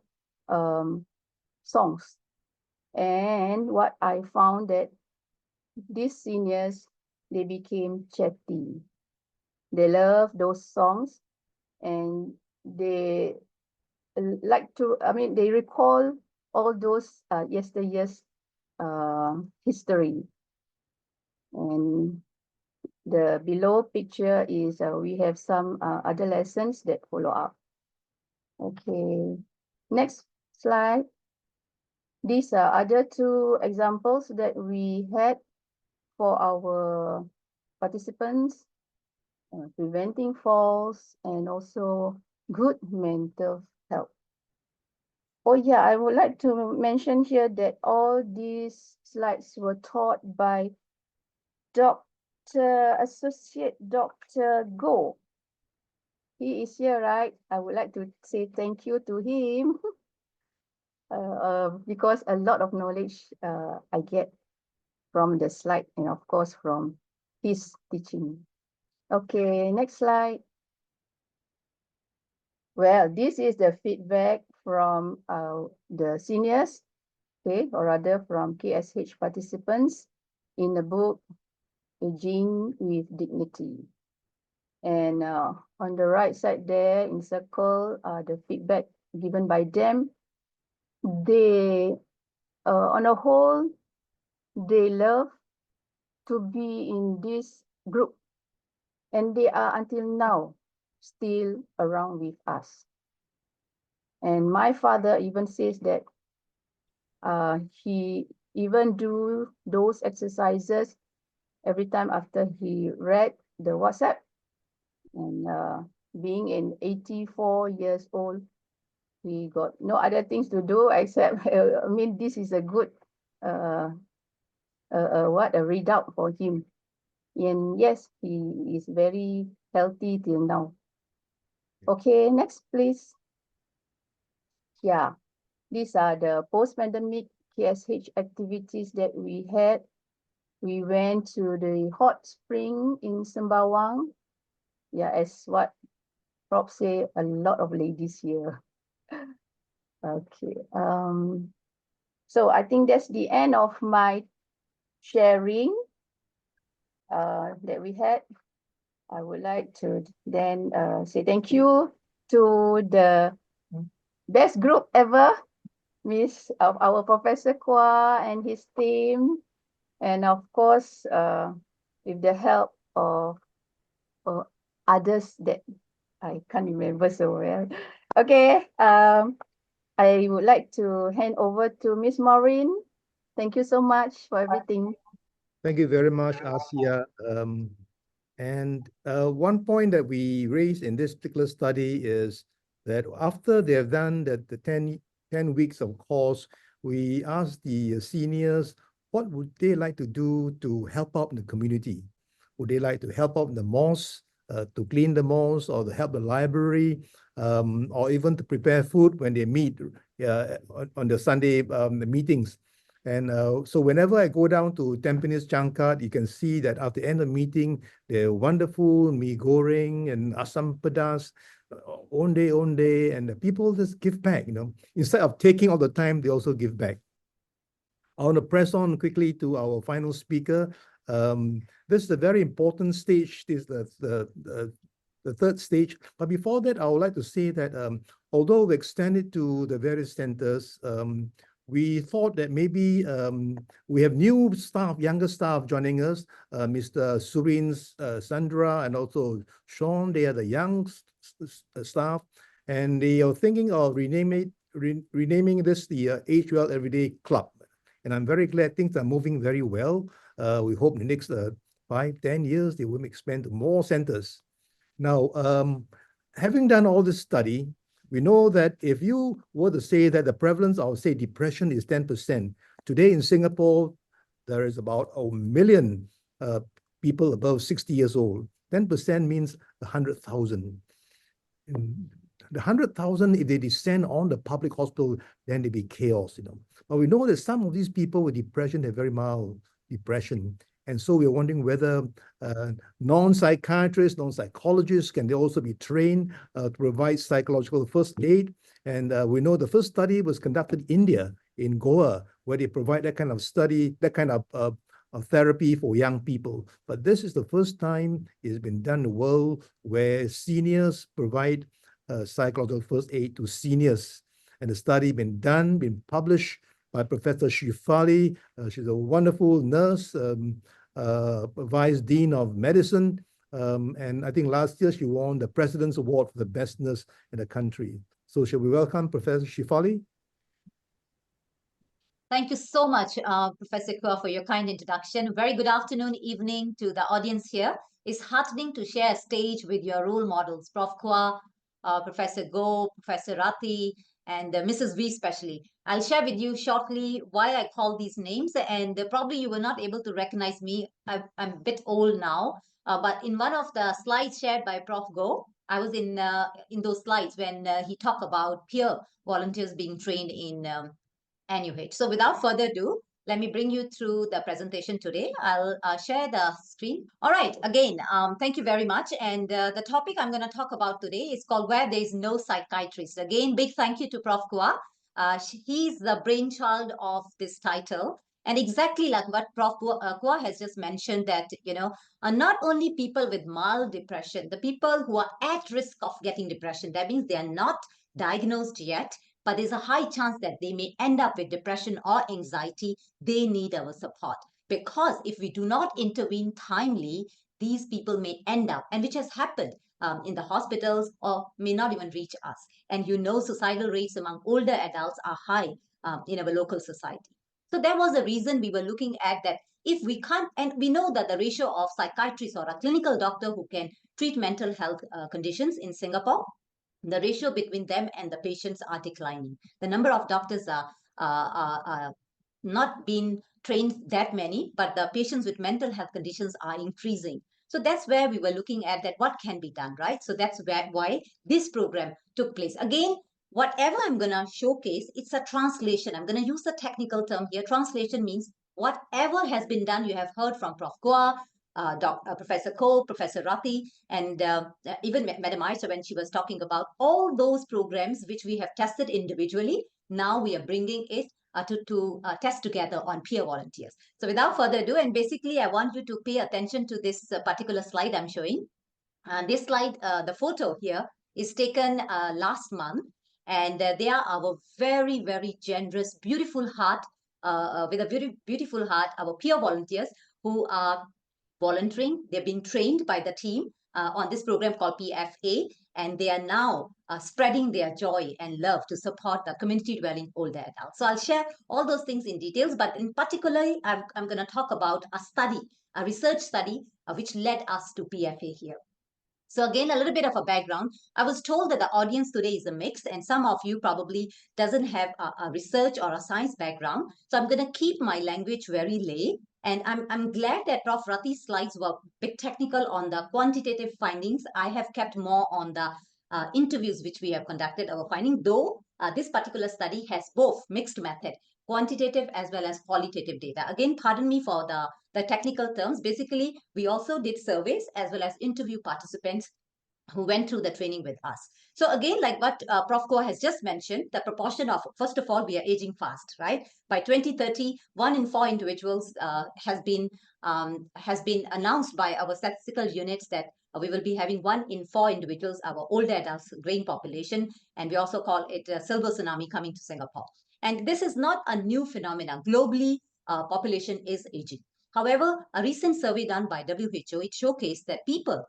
F: songs. And what I found that these seniors, they became chatty. They love those songs, and they like to, they recall all those yesteryear's history. And the below picture is we have some other lessons that follow up. Okay, next slide. These are other 2 examples that we had for our participants, preventing falls and also good mental health. Oh yeah, I would like to mention here that all these slides were taught by Associate Dr. Go. He is here, right? I would like to say thank you to him because a lot of knowledge I get from the slide, and of course from his teaching. Okay, next slide. Well, this is the feedback from the seniors, okay, or rather from KSH participants in the book, Aging with Dignity. And on the right side there in circle, the feedback given by them. They, on a whole, they love to be in this group, and they are until now still around with us. And my father even says that he even do those exercises every time after he read the WhatsApp. And being in 84 years old, he got no other things to do except, this is a good a readout for him. And yes, he is very healthy till now. Okay, next please. Yeah, these are the post-pandemic KSH activities that we had. We went to the hot spring in Sembawang. Yeah, as what Rob say, a lot of ladies here. Okay. So I think that's the end of my sharing that we had. I would like to then say thank you to the best group ever, Miss of our Professor Kwa and his team, and of course, with the help of others that I can't remember so well. Okay, I would like to hand over to Miss Maureen. Thank you so much for everything.
B: Thank you very much, Asia. And one point that we raised in this particular study is that after they have done the 10 weeks of course, we asked the seniors what would they like to do to help out in the community. Would they like to help out in the mosque, to clean the mosque, or to help the library, or even to prepare food when they meet on the Sunday meetings? And so whenever I go down to Tampines Changkat, you can see that at the end of the meeting, they're wonderful mee goreng and asam pedas, onde, and the people just give back, Instead of taking all the time, they also give back. I want to press on quickly to our final speaker. This is a very important stage. This is the third stage. But before that, I would like to say that although we extended to the various centers, we thought that maybe we have new staff, younger staff joining us, Mr. Surin, Sandra, and also Sean. They are the young staff, and they are thinking of renaming this the Age Well Everyday Club. And I'm very glad things are moving very well. We hope in the next 5-10 years, they will expand to more centers. Now, having done all this study, we know that if you were to say that the prevalence of, say, depression is 10%, today in Singapore, there is about 1 million people above 60 years old. 10% means 100,000. The 100,000, if they descend on the public hospital, then there'd be chaos, But we know that some of these people with depression have very mild depression. And so we're wondering whether non-psychiatrists, non-psychologists, can they also be trained to provide psychological first aid? And we know the first study was conducted in India, in Goa, where they provide that kind of study, that kind of therapy for young people. But this is the first time it's been done in the world where seniors provide psychological first aid to seniors. And the study been published by Professor Shifali. She's a wonderful nurse, Vice Dean of Medicine. And I think last year she won the President's Award for the best nurse in the country. So shall we welcome Professor Shifali?
G: Thank you so much, Professor Kwa, for your kind introduction. Very good afternoon, evening to the audience here. It's heartening to share a stage with your role models, Prof. Kwa, Professor Go, Professor Rati, and Mrs. V especially. I'll share with you shortly why I call these names, and probably you were not able to recognize me. I'm a bit old now, but in one of the slides shared by Prof. Go, I was in those slides when he talked about peer volunteers being trained in NUH. So without further ado, let me bring you through the presentation today. I'll share the screen. All right, again, thank you very much. And the topic I'm going to talk about today is called Where There Is No Psychiatrist. Again, big thank you to Prof. Kwa. He's the brainchild of this title. And exactly like what Prof. Kwa has just mentioned that, not only people with mild depression, the people who are at risk of getting depression, that means they are not diagnosed yet, but there's a high chance that they may end up with depression or anxiety. They need our support, because if we do not intervene timely, these people may end up, and which has happened in the hospitals, or may not even reach us. And suicidal rates among older adults are high in our local society. So there was a reason we were looking at that. If we can't, and we know that the ratio of psychiatrists or a clinical doctor who can treat mental health conditions in Singapore, the ratio between them and the patients are declining. The number of doctors are not being trained that many, but the patients with mental health conditions are increasing. So that's where we were looking at that what can be done, right? So that's why this program took place. Again, whatever I'm going to showcase, it's a translation. I'm going to use the technical term here. Translation means whatever has been done, you have heard from Prof. Kwa, Professor Ko, Professor Rati, and even Madam Aisha when she was talking about all those programs which we have tested individually. Now we are bringing it to test together on peer volunteers. So without further ado, and basically I want you to pay attention to this particular slide I'm showing. This slide, the photo here is taken last month. And they are our very, very generous, beautiful heart, with a very beautiful heart, our peer volunteers who are volunteering. They're being trained by the team on this program called PFA, and they are now spreading their joy and love to support the community dwelling older adults. So I'll share all those things in details, but in particular, I'm going to talk about a study, a research study, which led us to PFA here. So again, a little bit of a background. I was told that the audience today is a mix, and some of you probably doesn't have a research or a science background. So I'm going to keep my language very lay. And I'm glad that Prof. Rati's slides were a bit technical on the quantitative findings. I have kept more on the interviews which we have conducted, our finding, though this particular study has both mixed method, quantitative as well as qualitative data. Again, pardon me for the technical terms. Basically, we also did surveys as well as interview participants who went through the training with us. So again, like what Prof. Koh has just mentioned, the proportion of, first of all, we are aging fast, right? By 2030, 1 in 4 individuals has been announced by our statistical units that we will be having 1 in 4 individuals, our older adults, graying population, and we also call it a silver tsunami coming to Singapore. And this is not a new phenomenon. Globally, population is aging. However, a recent survey done by WHO, it showcased that people,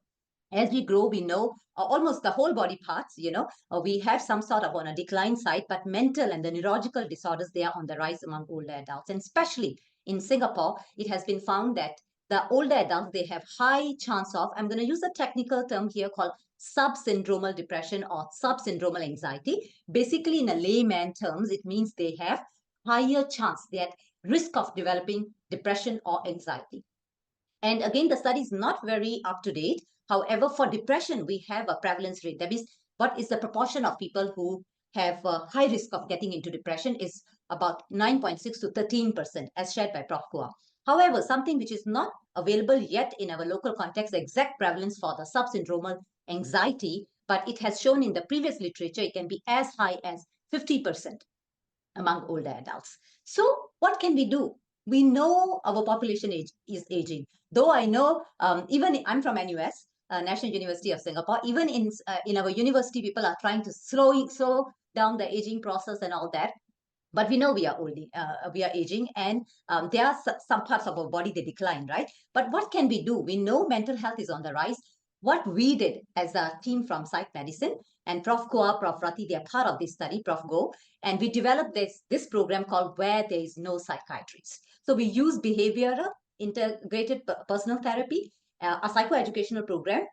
G: as we grow, we know almost the whole body parts, we have some sort of on a decline side, but mental and the neurological disorders, they are on the rise among older adults. And especially in Singapore, it has been found that the older adults, they have high chance of, I'm going to use a technical term here called subsyndromal depression or subsyndromal anxiety. Basically, in a layman terms, it means they have higher chance, they are at risk of developing depression or anxiety. And again, the study is not very up to date. However, for depression, we have a prevalence rate. That means what is the proportion of people who have a high risk of getting into depression is about 9.6 to 13%, as shared by Prof. Kua. However, something which is not available yet in our local context, the exact prevalence for the subsyndromal anxiety, but it has shown in the previous literature, it can be as high as 50% among older adults. So what can we do? We know our population is aging. Though I know, even I'm from NUS, National University of Singapore, even in our university, people are trying to slow down the aging process and all that. But we know we are old, we are aging, and there are some parts of our body they decline, right? But what can we do? We know mental health is on the rise. What we did as a team from Psych Medicine, and Prof. Koa, Prof. Rati, they are part of this study, Prof. Go, and we developed this program called Where There Is No Psychiatrist. So we use behavioral integrated personal therapy, a psychoeducational program,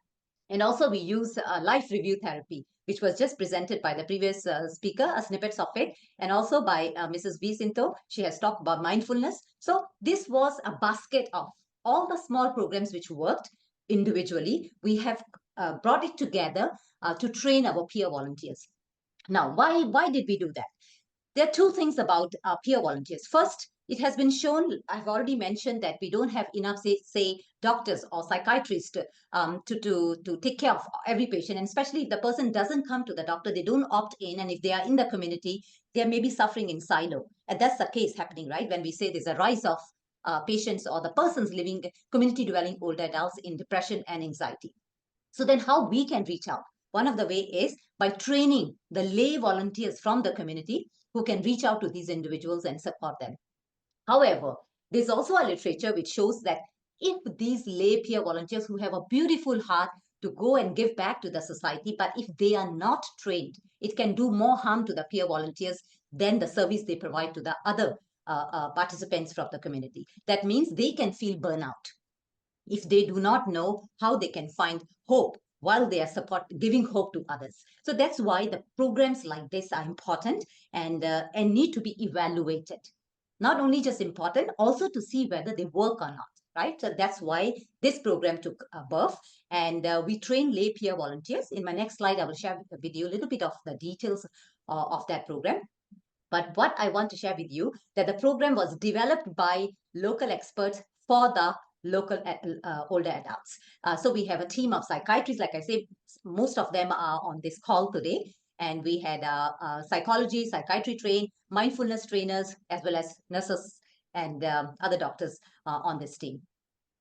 G: and also we use life review therapy, which was just presented by the previous speaker, a snippets of it, and also by Mrs. V. Sinto. She has talked about mindfulness. So this was a basket of all the small programs which worked individually. We have brought it together to train our peer volunteers. Now, why did we do that? There are 2 things about peer volunteers. First, it has been shown, I've already mentioned that we don't have enough, say doctors or psychiatrists to take care of every patient. And especially if the person doesn't come to the doctor, they don't opt in. And if they are in the community, they may be suffering in silo. And that's the case happening, right? When we say there's a rise of patients or the persons living, community dwelling older adults in depression and anxiety. So then how we can reach out? One of the way is by training the lay volunteers from the community who can reach out to these individuals and support them. However, there's also a literature which shows that if these lay peer volunteers who have a beautiful heart to go and give back to the society, but if they are not trained, it can do more harm to the peer volunteers than the service they provide to the other participants from the community. That means they can feel burnout if they do not know how they can find hope while they are giving hope to others. So that's why the programs like this are important and need to be evaluated. Not only just important, also to see whether they work or not, right? So that's why this program took birth, and we train lay peer volunteers. In my next slide, I will share with you a little bit of the details of that program. But what I want to share with you, that the program was developed by local experts for the local older adults. So we have a team of psychiatrists, like I say, most of them are on this call today. And we had psychology, psychiatry trained, mindfulness trainers, as well as nurses and other doctors on this team.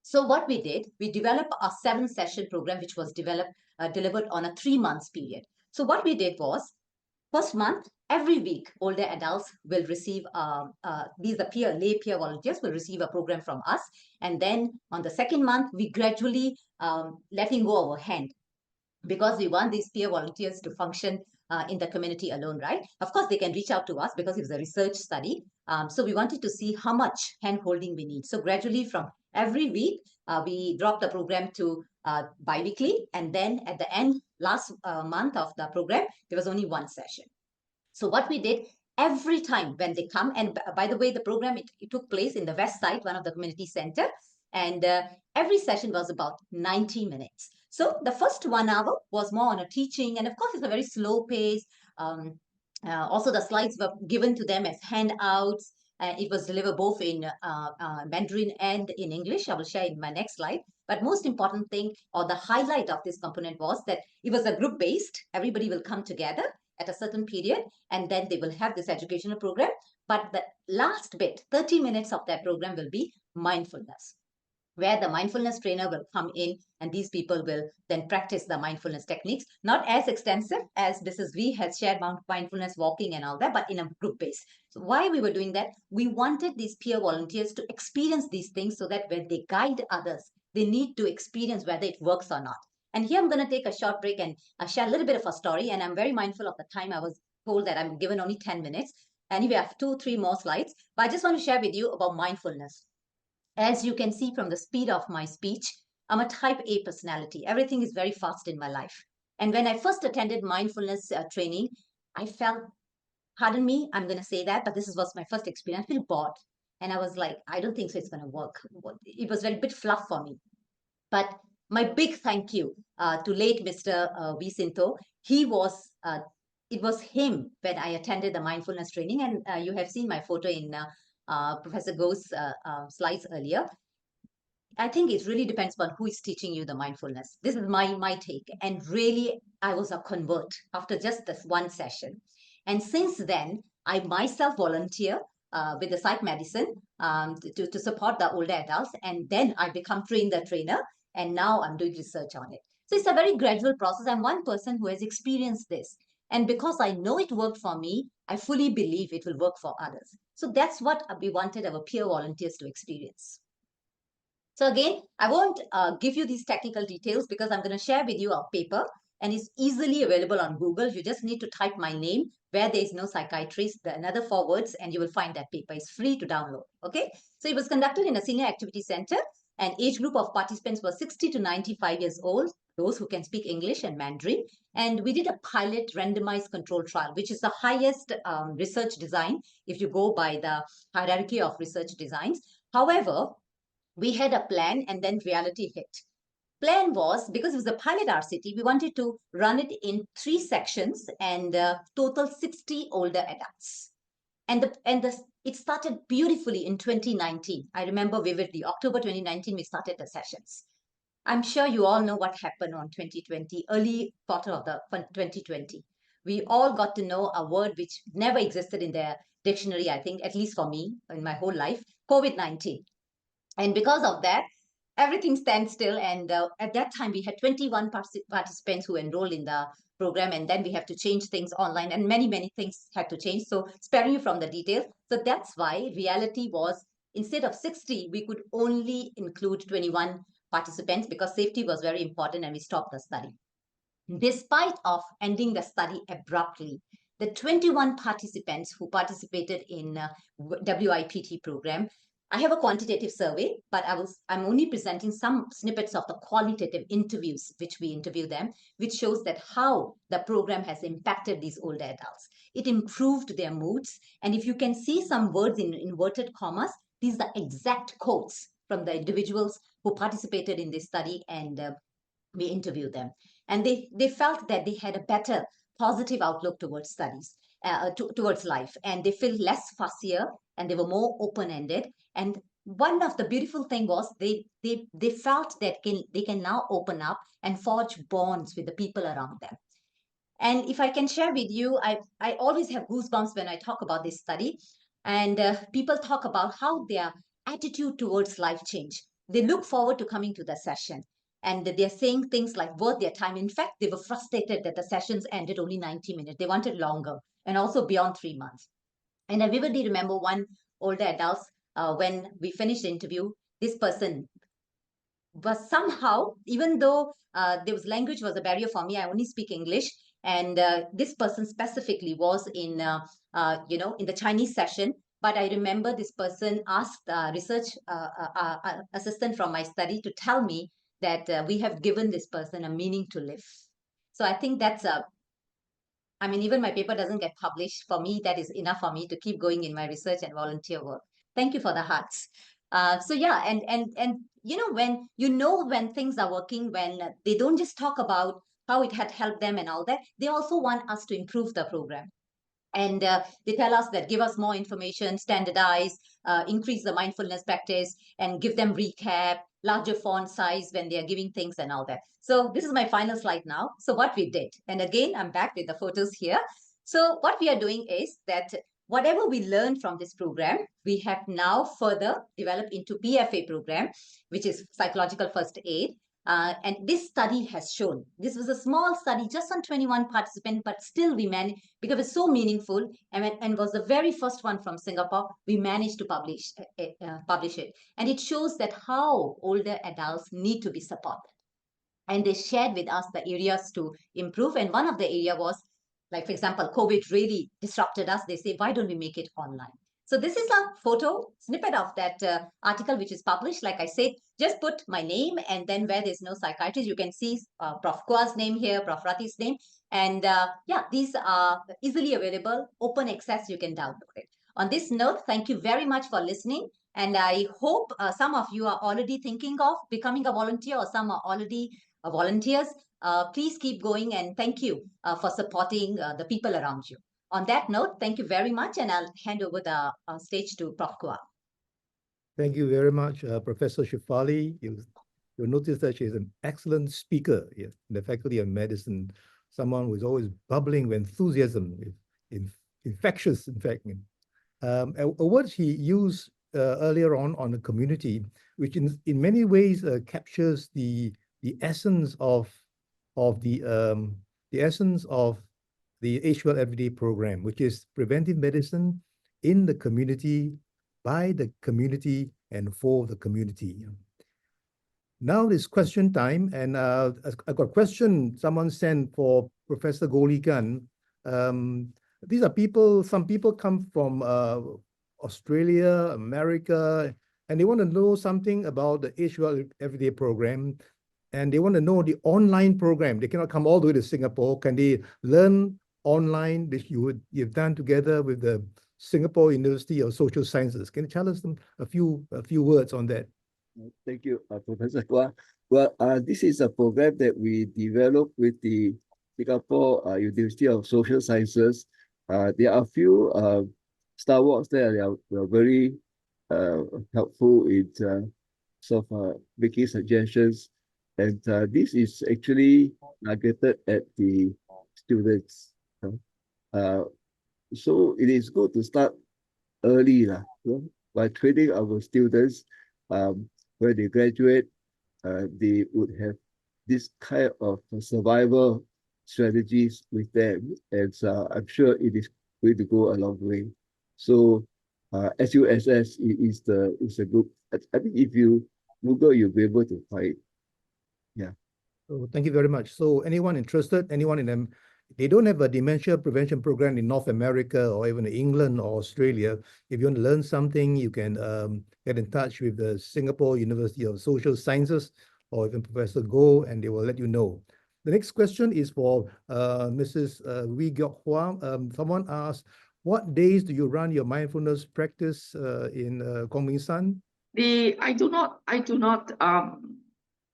G: So what we did, we developed a 7-session program, which was delivered on a 3 months period. So what we did was, First month, every week, older adults will receive, these are lay peer volunteers will receive a program from us. And then on the second month, we gradually letting go our hand, because we want these peer volunteers to function in the community alone, right? Of course, they can reach out to us because it was a research study. So we wanted to see how much hand-holding we need. So gradually from every week, we dropped the program to bi-weekly. And then at the end, last month of the program, there was only one session. So what we did, every time when they come, and by the way, the program, it took place in the West Side, one of the community center, and every session was about 90 minutes. So the first 1 hour was more on a teaching, and of course, it's a very slow pace. Also, the slides were given to them as handouts. It was delivered both in Mandarin and in English. I will share in my next slide. But most important thing, or the highlight of this component, was that it was a group-based. Everybody will come together at a certain period, and then they will have this educational program. But the last bit, 30 minutes of that program, will be mindfulness, where the mindfulness trainer will come in, and these people will then practice the mindfulness techniques, not as extensive as Mrs. V has shared mindfulness walking and all that, but in a group base. So why we were doing that, we wanted these peer volunteers to experience these things so that when they guide others, they need to experience whether it works or not. And here I'm going to take a short break and share a little bit of a story. And I'm very mindful of the time. I was told that I'm given only 10 minutes. Anyway, I have 2-3 more slides. But I just want to share with you about mindfulness. As you can see from the speed of my speech, I'm a type A personality. Everything is very fast in my life. And when I first attended mindfulness training, I felt, pardon me, I'm going to say that, but this was my first experience. I feel bored. And I was like, I don't think so it's going to work. It was very bit fluff for me. But my big thank you to late Mr. Vicinto. It was him when I attended the mindfulness training, and you have seen my photo in Professor Go's slides earlier. I think it really depends on who is teaching you the mindfulness. This is my take. And really, I was a convert after just this one session. And since then, I myself volunteer with the psych medicine to support the older adults. And then I become the trainer. And now I'm doing research on it. So it's a very gradual process. I'm one person who has experienced this. And because I know it worked for me, I fully believe it will work for others. So that's what we wanted our peer volunteers to experience. So again, I won't give you these technical details because I'm going to share with you a paper, and it's easily available on Google. You just need to type my name where there is no psychiatrist, another 4 words, and you will find that paper. It's free to download. Okay. So it was conducted in a senior activity center, and age group of participants was 60 to 95 years old, those who can speak English and Mandarin. And we did a pilot randomized control trial, which is the highest research design if you go by the hierarchy of research designs. However, we had a plan, and then reality hit. Plan was, because it was a pilot RCT, we wanted to run it in 3 sections and total 60 older adults. And it started beautifully in 2019. I remember vividly, October 2019, we started the sessions. I'm sure you all know what happened on 2020, early quarter of the 2020. We all got to know a word which never existed in the dictionary, I think, at least for me, in my whole life, COVID-19. And because of that, everything stands still. And at that time, we had 21 participants who enrolled in the program. And then we have to change things online. And many, many things had to change. So sparing you from the details. So that's why reality was, instead of 60, we could only include 21 participants because safety was very important, and we stopped the study. Despite of ending the study abruptly, the 21 participants who participated in WIPT program, I have a quantitative survey, but I'm only presenting some snippets of the qualitative interviews, which we interview them, which shows that how the program has impacted these older adults. It improved their moods. And if you can see some words in inverted commas, these are exact quotes from the individuals who participated in this study, and we interviewed them. And they felt that they had a better positive outlook towards studies, towards life, and they feel less fussier, and they were more open-ended. And one of the beautiful thing was they felt that they can now open up and forge bonds with the people around them. And if I can share with you, I always have goosebumps when I talk about this study. And people talk about how their attitude towards life changed. They look forward to coming to the session. And they're saying things like worth their time. In fact, they were frustrated that the sessions ended only 90 minutes. They wanted longer and also beyond 3 months. And I vividly remember one older adult, when we finished the interview, this person was somehow, even though there was language was a barrier for me, I only speak English. And this person specifically was in, in the Chinese session. But I remember this person asked research assistant from my study to tell me that we have given this person a meaning to live. So I think that's I mean, even my paper doesn't get published. For me, that is enough for me to keep going in my research and volunteer work. Thank you for the hearts. So yeah, and when things are working, when they don't just talk about how it had helped them and all that, they also want us to improve the program. And they tell us that give us more information, standardize, increase the mindfulness practice, and give them recap, larger font size when they are giving things and all that. So this is my final slide now. So what we did, and again, I'm back with the photos here. So what we are doing is that whatever we learned from this program, we have now further developed into PFA program, which is psychological first aid. And this study has shown, this was a small study just on 21 participants, but still we managed, because it was so meaningful and was the very first one from Singapore, we managed to publish it. And it shows that how older adults need to be supported. And they shared with us the areas to improve. And one of the area was, like, for example, COVID really disrupted us. They say, why don't we make it online? So this is a photo snippet of that article which is published. Like I said, just put my name, and then where there's no psychiatrist, you can see Prof. Kua's name here, Prof. Rati's name. And yeah, these are easily available, open access, you can download it. On this note, thank you very much for listening. And I hope some of you are already thinking of becoming a volunteer, or some are already volunteers. Please keep going, and thank you for supporting the people around you. On that note, thank you very much, and I'll hand over the stage to Prof. Kua.
B: Thank you very much, Professor Shefali. You'll notice that she's an excellent speaker in the Faculty of Medicine, someone who's always bubbling with enthusiasm, infectious, in fact. A word she used earlier on the community, which in many ways captures the essence of the HWell Everyday program, which is preventive medicine in the community, by the community, and for the community. Now it's question time, and I got a question someone sent for Professor Golikan. These are people, some people come from Australia, America, and they want to know something about the HWell Everyday program, and they want to know the online program. They cannot come all the way to Singapore. Can they learn online that you've done together with the Singapore University of Social Sciences? Can you tell us a few words on that?
C: Thank you, Professor Kua. Well, this is a program that we developed with the Singapore University of Social Sciences. There are a few stalwarts there. They are very helpful in sort of making suggestions. And this is actually targeted at the students. So it is good to start early by training our students. When they graduate, they would have this kind of survival strategies with them. And I'm sure it is going to go a long way. So SUSS is a group. I think if you Google, you'll be able to find it. Yeah.
B: So thank you very much. So anyone interested, anyone in them, they don't have a dementia prevention program in North America or even England or Australia. If you want to learn something, you can get in touch with the Singapore University of Social Sciences or even Professor Goh, and they will let you know. The next question is for Mrs. Wee Gyok Hua. Someone asked, what days do you run your mindfulness practice in Kwong Ming San?
E: I do not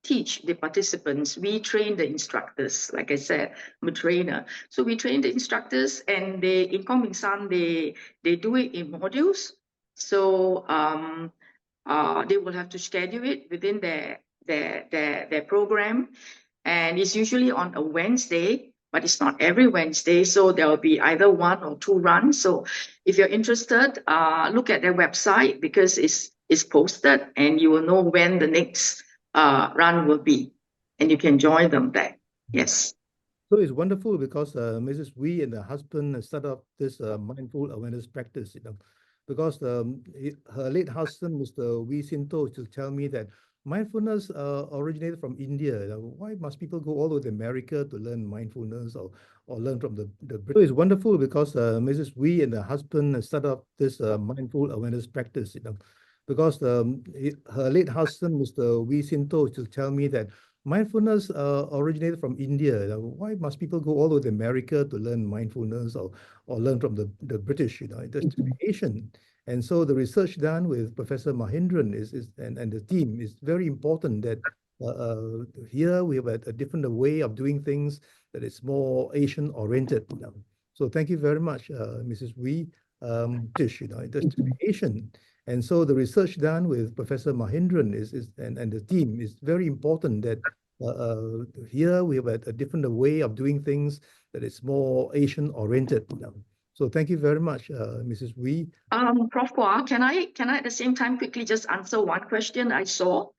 E: teach the participants. We train the instructors. Like I said, I'm a trainer. So we train the instructors, and in Kwong Ming San, they do it in modules. So they will have to schedule it within their program. And it's usually on a Wednesday, but it's not every Wednesday. So there will be either 1 or 2 runs. So if you're interested, look at their website, because it's posted, and you will know when the next run will be. and you can join them there. Yes.
B: So it's wonderful because Mrs. Wee and the husband set up this mindful awareness practice, because her late husband, Mr. Wee Sinto, used to tell me that mindfulness originated from India. Why must people go all over to America to learn mindfulness or learn from the British? So it's wonderful because Mrs. Wee and the husband set up this mindful awareness practice, because her late husband, Mr. Wee Sinto, used to tell me that mindfulness originated from India. Why must people go all over to America to learn mindfulness or learn from the British? It's Asian. And so the research done with Professor Mahindran and the team is very important that here we have a different way of doing things that is more Asian oriented. So thank you very much, Mrs. Wee. It's Asian. And so the research done with Professor Mahindran and the team is very important that here we have a different way of doing things that is more Asian oriented. So thank you very much, Mrs. Wee.
E: Prof. Kwa, can I at the same time quickly just answer one question I saw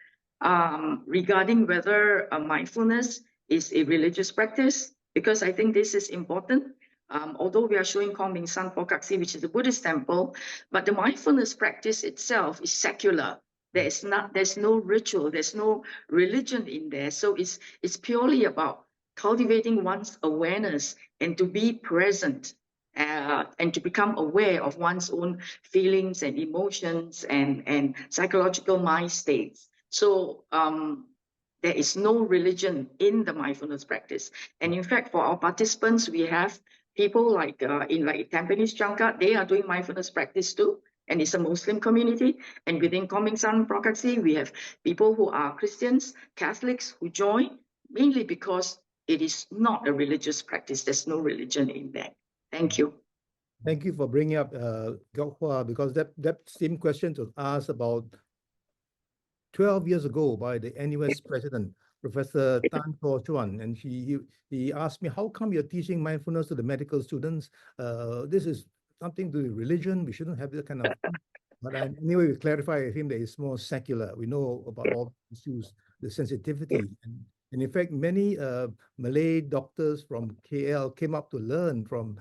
E: regarding whether mindfulness is a religious practice? Because I think this is important. Although we are showing Kong Ming San Pokaksi, which is a Buddhist temple, but the mindfulness practice itself is secular. There's no ritual, there's no religion in there. So it's purely about cultivating one's awareness and to be present. And to become aware of one's own feelings and emotions and psychological mind states. So there is no religion in the mindfulness practice. And in fact, for our participants, we have people like in Tampines Changkat, they are doing mindfulness practice too. And it's a Muslim community. And within Koming San Prakaksi, we have people who are Christians, Catholics who join, mainly because it is not a religious practice. There's no religion in there. Thank you.
B: Thank you for bringing up Gok Hua, because that same question was asked about 12 years ago by the NUS president, Professor Tan Kuo Chuan, and he asked me, how come you're teaching mindfulness to the medical students? This is something to do with religion. We shouldn't have that kind of thing. But anyway, we clarify with him that it's more secular. We know about all the issues, the sensitivity. And in fact, many Malay doctors from KL came up to learn from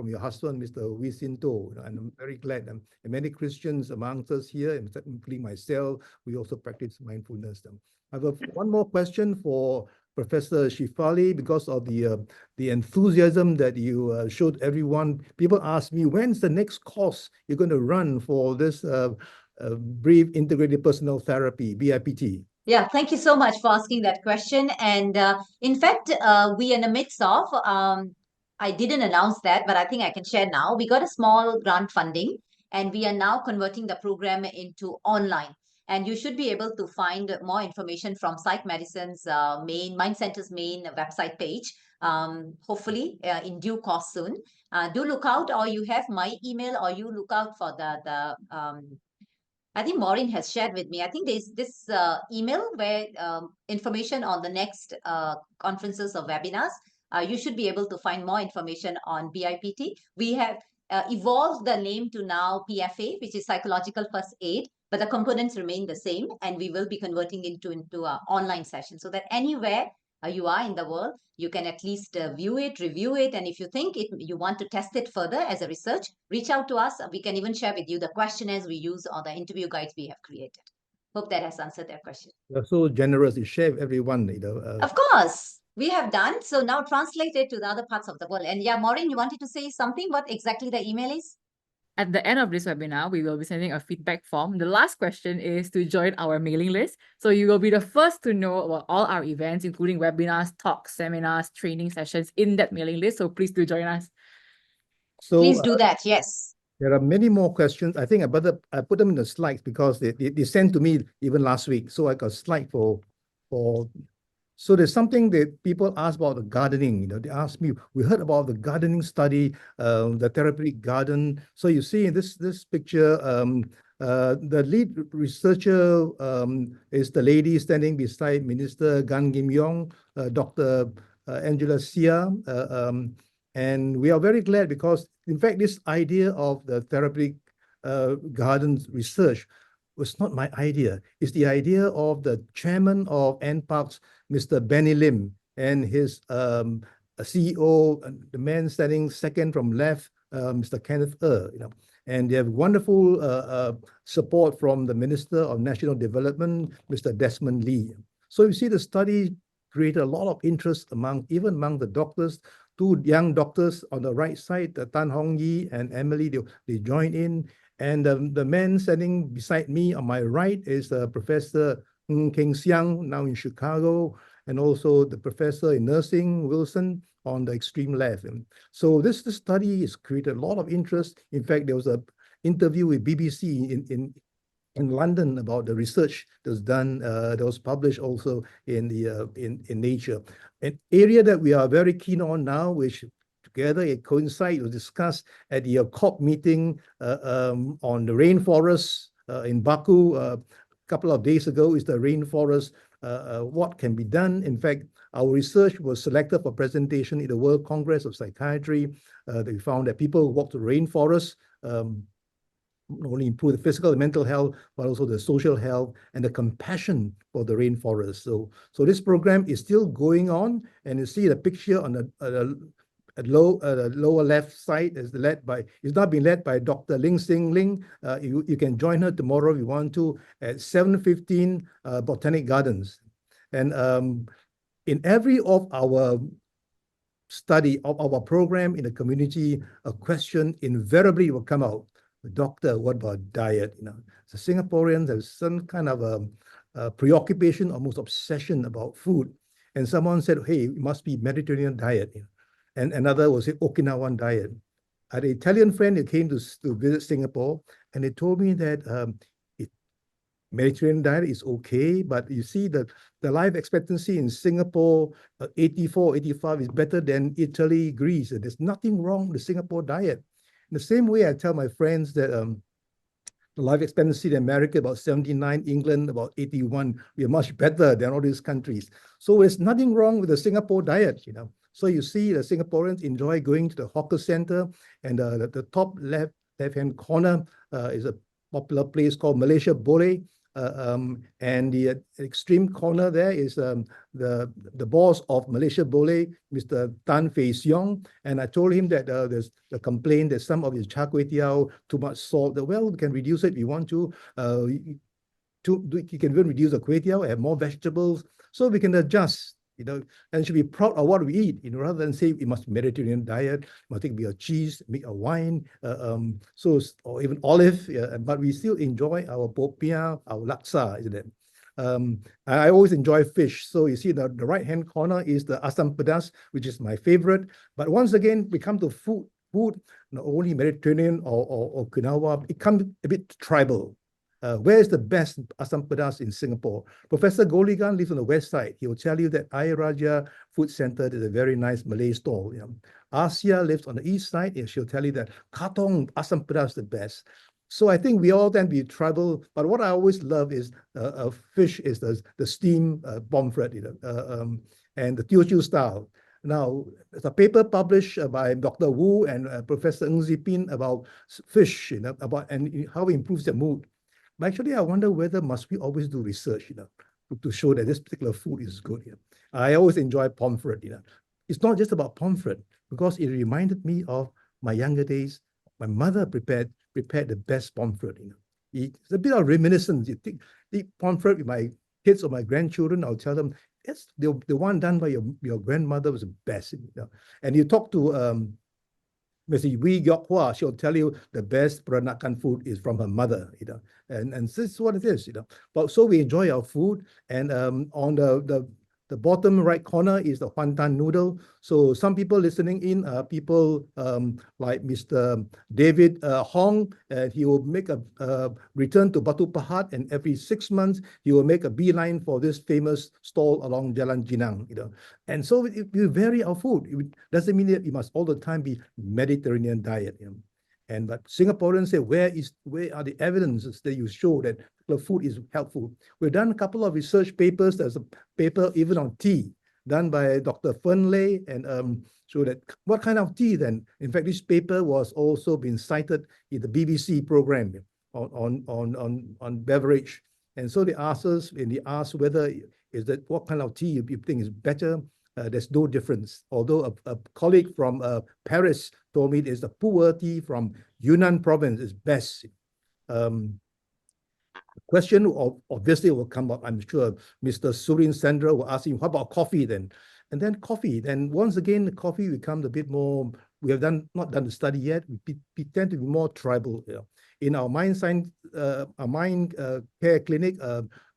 B: your husband, Mr. Wee Sinto, and I'm very glad. And many Christians amongst us here, including myself, we also practice mindfulness. I have one more question for Professor Shifali, because of the enthusiasm that you showed everyone. People ask me, when's the next course you're going to run for this brief integrated personal therapy, BIPT?
G: Yeah, thank you so much for asking that question. And in fact, we are in the midst of, I didn't announce that, but I think I can share now. We got a small grant funding, and we are now converting the program into online. And you should be able to find more information from Psych Medicine's Mind Center's main website page, hopefully in due course soon. Do look out, or you have my email, or you look out for the I think Maureen has shared with me. I think there's this email where information on the next conferences or webinars. You should be able to find more information on BIPT. We have evolved the name to now PFA, which is Psychological First Aid, but the components remain the same, and we will be converting into an online session so that anywhere you are in the world, you can at least view it, review it, and if you think you want to test it further as a research, reach out to us. We can even share with you the questionnaires we use or the interview guides we have created. Hope that has answered that question.
B: You're so generous. You share with everyone.
G: Of course, we have done. So now translate it to the other parts of the world. And yeah, Maureen, you wanted to say something? What exactly the email is?
H: At the end of this webinar, we will be sending a feedback form. The last question is to join our mailing list. So you will be the first to know about all our events, including webinars, talks, seminars, training sessions in that mailing list. So please do join us.
B: So
G: please do that, yes.
B: There are many more questions. I think I put them in the slides because they sent to me even last week. So I got a slide for so there's something that people ask about the gardening. They ask me, we heard about the gardening study, the therapeutic garden. So you see in this picture, the lead researcher is the lady standing beside Minister Gan Kim Yong, Dr. Angela Sia. And we are very glad because, in fact, this idea of the therapeutic gardens research was not my idea. It's the idea of the chairman of NParks, Mr. Benny Lim, and his CEO, the man standing second from left, Mr. Kenneth and they have wonderful support from the Minister of National Development, Mr. Desmond Lee. So you see the study created a lot of interest even among the doctors. Two young doctors on the right side, Tan Hong Yi and Emily, they joined in. And the man standing beside me on my right is Professor Ng Keng Siang, now in Chicago, and also the professor in nursing, Wilson, on the extreme left. And so this study has created a lot of interest. In fact, there was an interview with BBC in London about the research that was done, that was published also in Nature. An area that we are very keen on now, which together it coincides, was discussed at the COP meeting on the rainforests in Baku a couple of days ago, is the rainforest, what can be done. In fact, our research was selected for presentation in the World Congress of Psychiatry. We found that people who walk the rainforest not only improve the physical and mental health, but also the social health and the compassion for the rainforest. So this program is still going on, and you see the picture on the lower left side is it's not being led by Dr. Ling Sing Ling. You can join her tomorrow if you want to at 7:15 Botanic Gardens. And in every of our study of our program in the community, a question invariably will come out. Doctor, what about diet? So Singaporeans have some kind of a preoccupation, almost obsession about food. And someone said, hey, it must be Mediterranean diet. And another will say Okinawan diet. I had an Italian friend who came to visit Singapore, and they told me that Mediterranean diet is okay, but you see that the life expectancy in Singapore, 84, 85, is better than Italy, Greece. And there's nothing wrong with the Singapore diet. In the same way, I tell my friends that the life expectancy in America about 79, England about 81. We are much better than all these countries. So there's nothing wrong with the Singapore diet, So you see the Singaporeans enjoy going to the hawker center, and the top left-hand corner is a popular place called Malaysia Boleh. And the extreme corner there is the boss of Malaysia Boleh, Mr. Tan Fei Siong. And I told him that there's a complaint that some of his char kway teow, too much salt. Well, we can reduce it if you want to. You can even reduce the kway teow, have more vegetables. So we can adjust, and should be proud of what we eat, rather than say it must be Mediterranean diet, must take a cheese, make a wine, or even olive, but we still enjoy our popiah, our laksa, isn't it? I always enjoy fish. So you see the right-hand corner is the asam pedas, which is my favorite. But once again, we come to food, not only Mediterranean or Okinawa, it comes a bit tribal. Where is the best asam pedas in Singapore? Professor Goligan lives on the west side. He will tell you that Ayer Rajah Food Center is a very nice Malay stall. Asia lives on the east side, and she'll tell you that Katong asam pedas is the best. So I think we all then be tribal, but what I always love is fish is the steamed pomfret, and the Teochew style. Now, there's a paper published by Dr. Wu and Professor Ng Zipin about fish, about and how it improves their mood. But actually, I wonder whether must we always do research, to show that this particular food is good. I always enjoy pomfret. It's not just about pomfret, because it reminded me of my younger days. My mother prepared the best pomfret. It's a bit of reminiscence. You eat pomfret with my kids or my grandchildren, I'll tell them, yes, the one done by your grandmother was the best. And you talk to Ms. Wee Gyok Hua, she'll tell you the best peranakan food is from her mother, and this is what it is, But so we enjoy our food, and on the bottom right corner is the wonton noodle. So some people listening in are people like Mr. David Hong. He will make a return to Batu Pahat, and every 6 months he will make a beeline for this famous stall along Jalan Jinang. And so we vary our food. It doesn't mean that it must all the time be Mediterranean diet. But Singaporeans say, where are the evidences that you show that the food is helpful? We've done a couple of research papers. There's a paper even on tea done by Dr. Fernley, and show that what kind of tea then. In fact, this paper was also been cited in the BBC program. on beverage. And so they asked us, and they asked whether is that what kind of tea you think is better. There's no difference. Although a colleague from Paris told me it's the pu'er tea from Yunnan province is best. Question obviously will come up. I'm sure Mr. Surin Sandra will ask him, how about coffee then? And then coffee. Then once again, the coffee becomes a bit more. We have not done the study yet. We tend to be more tribal. In our mind science, our mind care clinic,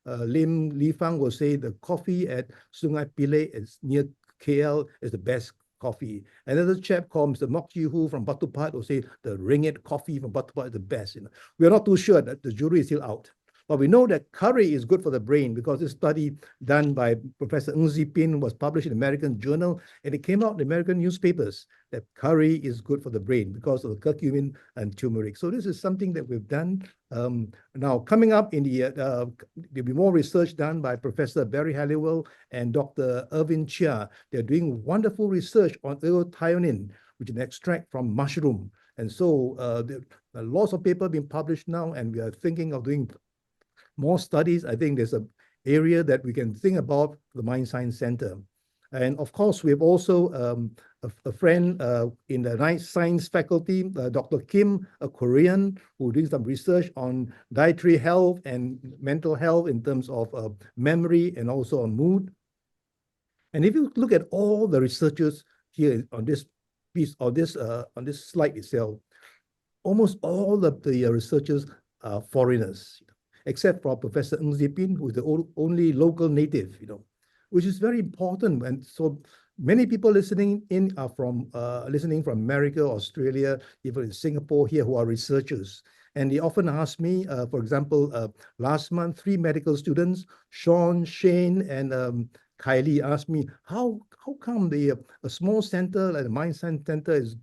B: Lim Li Fang will say the coffee at Sungai Pileh is near KL is the best coffee. Another chap called Mr. Mok Chi Hu from Batu Pahat will say the Ringgit coffee from Batu Pahat is the best. We are not too sure that the jury is still out. But we know that curry is good for the brain because this study done by Professor Ng Zipin was published in the American Journal, and it came out in the American newspapers that curry is good for the brain because of the curcumin and turmeric. So this is something that we've done. Now, coming up in there'll be more research done by Professor Barry Halliwell and Dr. Irvin Chia. They're doing wonderful research on L-theanine, which is an extract from mushroom. And so lots of papers being published now, and we are thinking of doing more studies. I think there's an area that we can think about the Mind Science Center. And of course, we have also a friend in the science faculty, Dr. Kim, a Korean, who doing some research on dietary health and mental health in terms of memory and also on mood. And if you look at all the researchers here on this piece, or this on this slide itself, almost all of the researchers are foreigners, except for Professor Ng Zipin, who is the only local native, which is very important. And so many people listening in are from America, Australia, even in Singapore here, who are researchers. And they often ask me, for example, last month, 3 medical students, Sean, Shane, and Kylie, asked me, how come a small center like the Mind Science Center has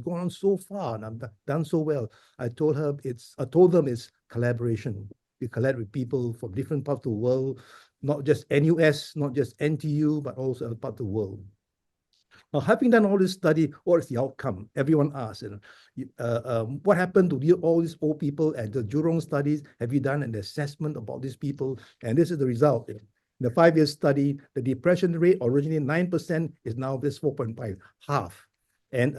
B: gone on so far and I've done so well? I told them it's collaboration. We collect with people from different parts of the world, not just NUS, not just NTU, but also other parts of the world. Now, having done all this study, what is the outcome? Everyone asks, what happened to all these old people at the Jurong studies? Have you done an assessment about these people? And this is the result. In the 5-year study, the depression rate, originally 9%, is now this 4.5, half. And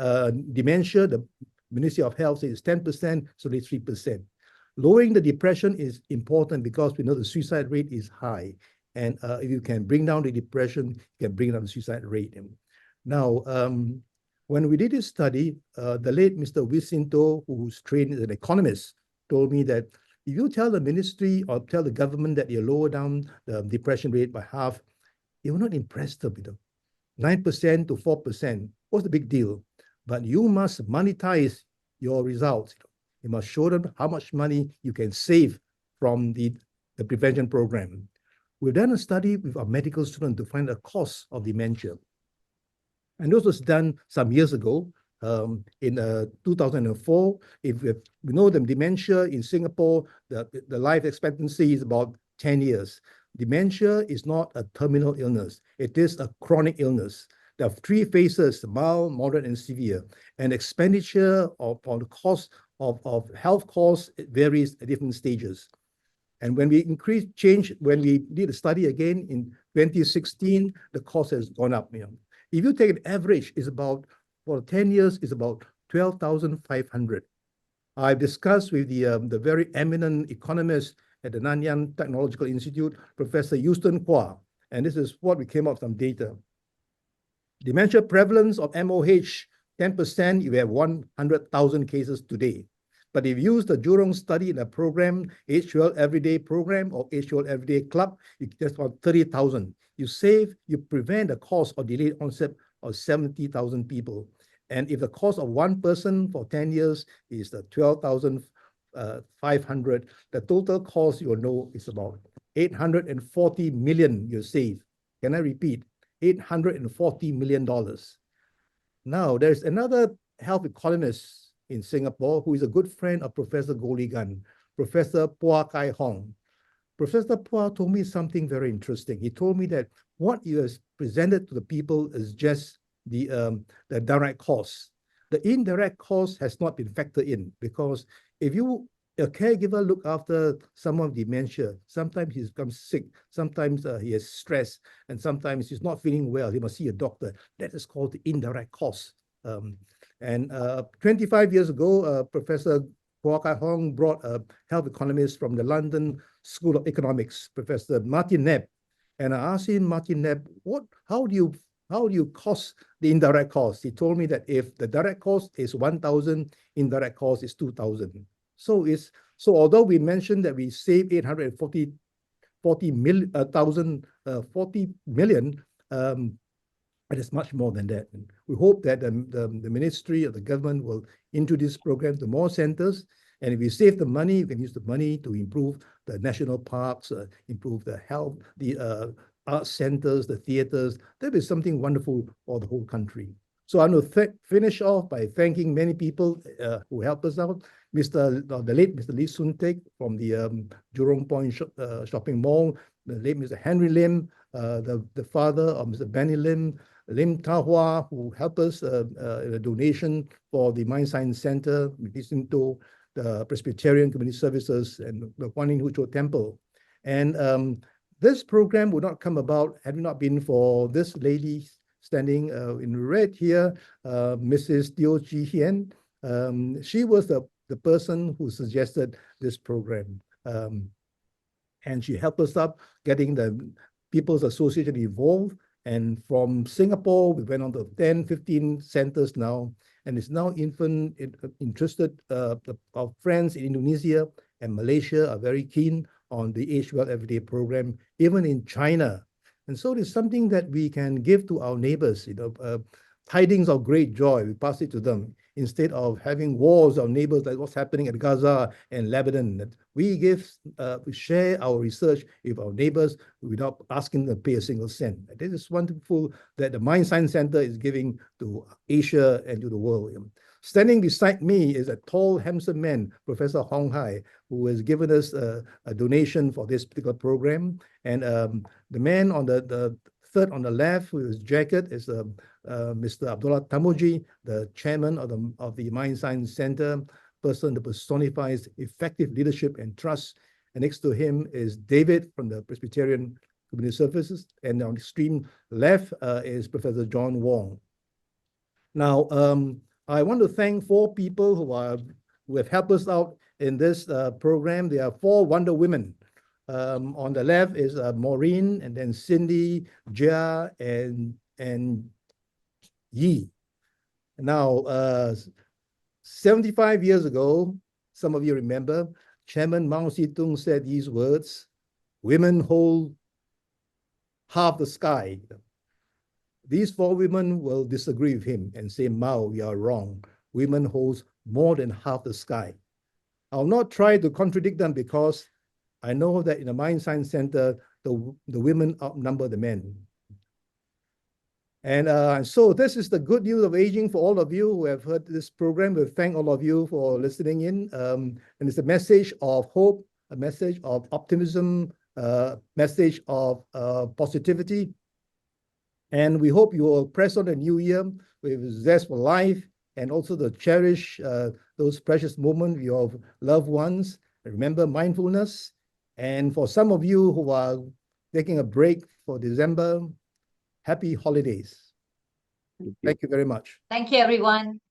B: dementia, the Ministry of Health says 10%, so it's 3%. Lowering the depression is important because we know the suicide rate is high. And if you can bring down the depression, you can bring down the suicide rate. Now, when we did this study, the late Mr. Wisinto, who's trained as an economist, told me that if you tell the ministry or tell the government that you lower down the depression rate by half, you will not impress them. 9% to 4%, what's the big deal? But you must monetize your results. You must show them how much money you can save from the prevention program. We've done a study with our medical students to find the cost of dementia. And this was done some years ago, in 2004. If we know the dementia in Singapore, the life expectancy is about 10 years. Dementia is not a terminal illness. It is a chronic illness. There are 3 phases: mild, moderate, and severe. And expenditure on the cost of health costs, it varies at different stages. And when we when we did a study again in 2016, the cost has gone up. If you take an average, it's about, for 10 years, it's about 12,500. I've discussed with the very eminent economist at the Nanyang Technological Institute, Professor Houston Hua, and this is what we came up with some data. Dementia prevalence of MOH, 10%, you have 100,000 cases today. But if you use the Jurong study in a program, H12 Everyday Program or H12 Everyday Club, that's about 30,000. You prevent the cost of delayed onset of 70,000 people. And if the cost of one person for 10 years is the 12,500, the total cost you'll know is about 840 million you save. Can I repeat? $840 million. Now, there's another health economist in Singapore who is a good friend of Professor Goligan, Professor Phua Kai Hong. Professor Phua told me something very interesting. He told me that what you have presented to the people is just the direct cost. The indirect cost has not been factored in, because if you a caregiver look after someone with dementia. Sometimes he becomes sick, sometimes he has stress, and sometimes he's not feeling well. He must see a doctor. That is called the indirect cost. 25 years ago, Professor Kwok Kai Hong brought a health economist from the London School of Economics, Professor Martin Knapp, and I asked him, Martin Knapp, how do you cost the indirect cost? He told me that if the direct cost is 1,000, indirect cost is 2,000. So although we mentioned that we save 840 million, it is much more than that. And we hope that the ministry or the government will introduce programs to more centers. And if we save the money, we can use the money to improve the national parks, improve the health, the arts centers, the theaters. That is something wonderful for the whole country. So I'm going to finish off by thanking many people who helped us out. The late Mr. Lee Soon Teck from the Jurong Point Shopping Mall, the late Mr. Henry Lim, the father of Mr. Benny Lim, Lim Ta Hua, who helped us in a donation for the Mind Science Center, to the Presbyterian Community Services and the Guan Yin Hucho Temple. And this program would not come about had it not been for this lady standing in red here, Mrs. Teo Chi Hien. She was the person who suggested this program. And she helped us up getting the People's Association involved. And from Singapore, we went on to 10, 15 centers now. And it's now interested. Our friends in Indonesia and Malaysia are very keen on the Age Well Everyday program, even in China. And so it's something that we can give to our neighbors, tidings of great joy. We pass it to them instead of having wars of neighbors like what's happening at Gaza and Lebanon. We share our research with our neighbors without asking them to pay a single cent. This is wonderful that the Mind Science Center is giving to Asia and to the world. Standing beside me is a tall, handsome man, Professor Hong Hai, who has given us a donation for this particular program. And the man on the third on the left, with his jacket, is Mr. Abdullah Tamuji, the chairman of the Mind Science Center, person that personifies effective leadership and trust. And next to him is David from the Presbyterian Community Services. And on the extreme left is Professor John Wong. Now, I want to thank 4 people who have helped us out in this program. There are 4 Wonder Women. On the left is Maureen, and then Cindy, Jia, and Yi. Now, 75 years ago, some of you remember, Chairman Mao Zedong said these words: "Women hold half the sky." These 4 women will disagree with him and say, "Mao, you are wrong. Women hold more than half the sky." I'll not try to contradict them because I know that in the Mind Science Center, the women outnumber the men. And so this is the good news of aging for all of you who have heard this program. We thank all of you for listening in. And it's a message of hope, a message of optimism, a message of positivity. And we hope you will press on the new year with zest for life and also to cherish those precious moments with your loved ones. Remember mindfulness. And for some of you who are taking a break for December, happy holidays. Thank you very much.
G: Thank you, everyone.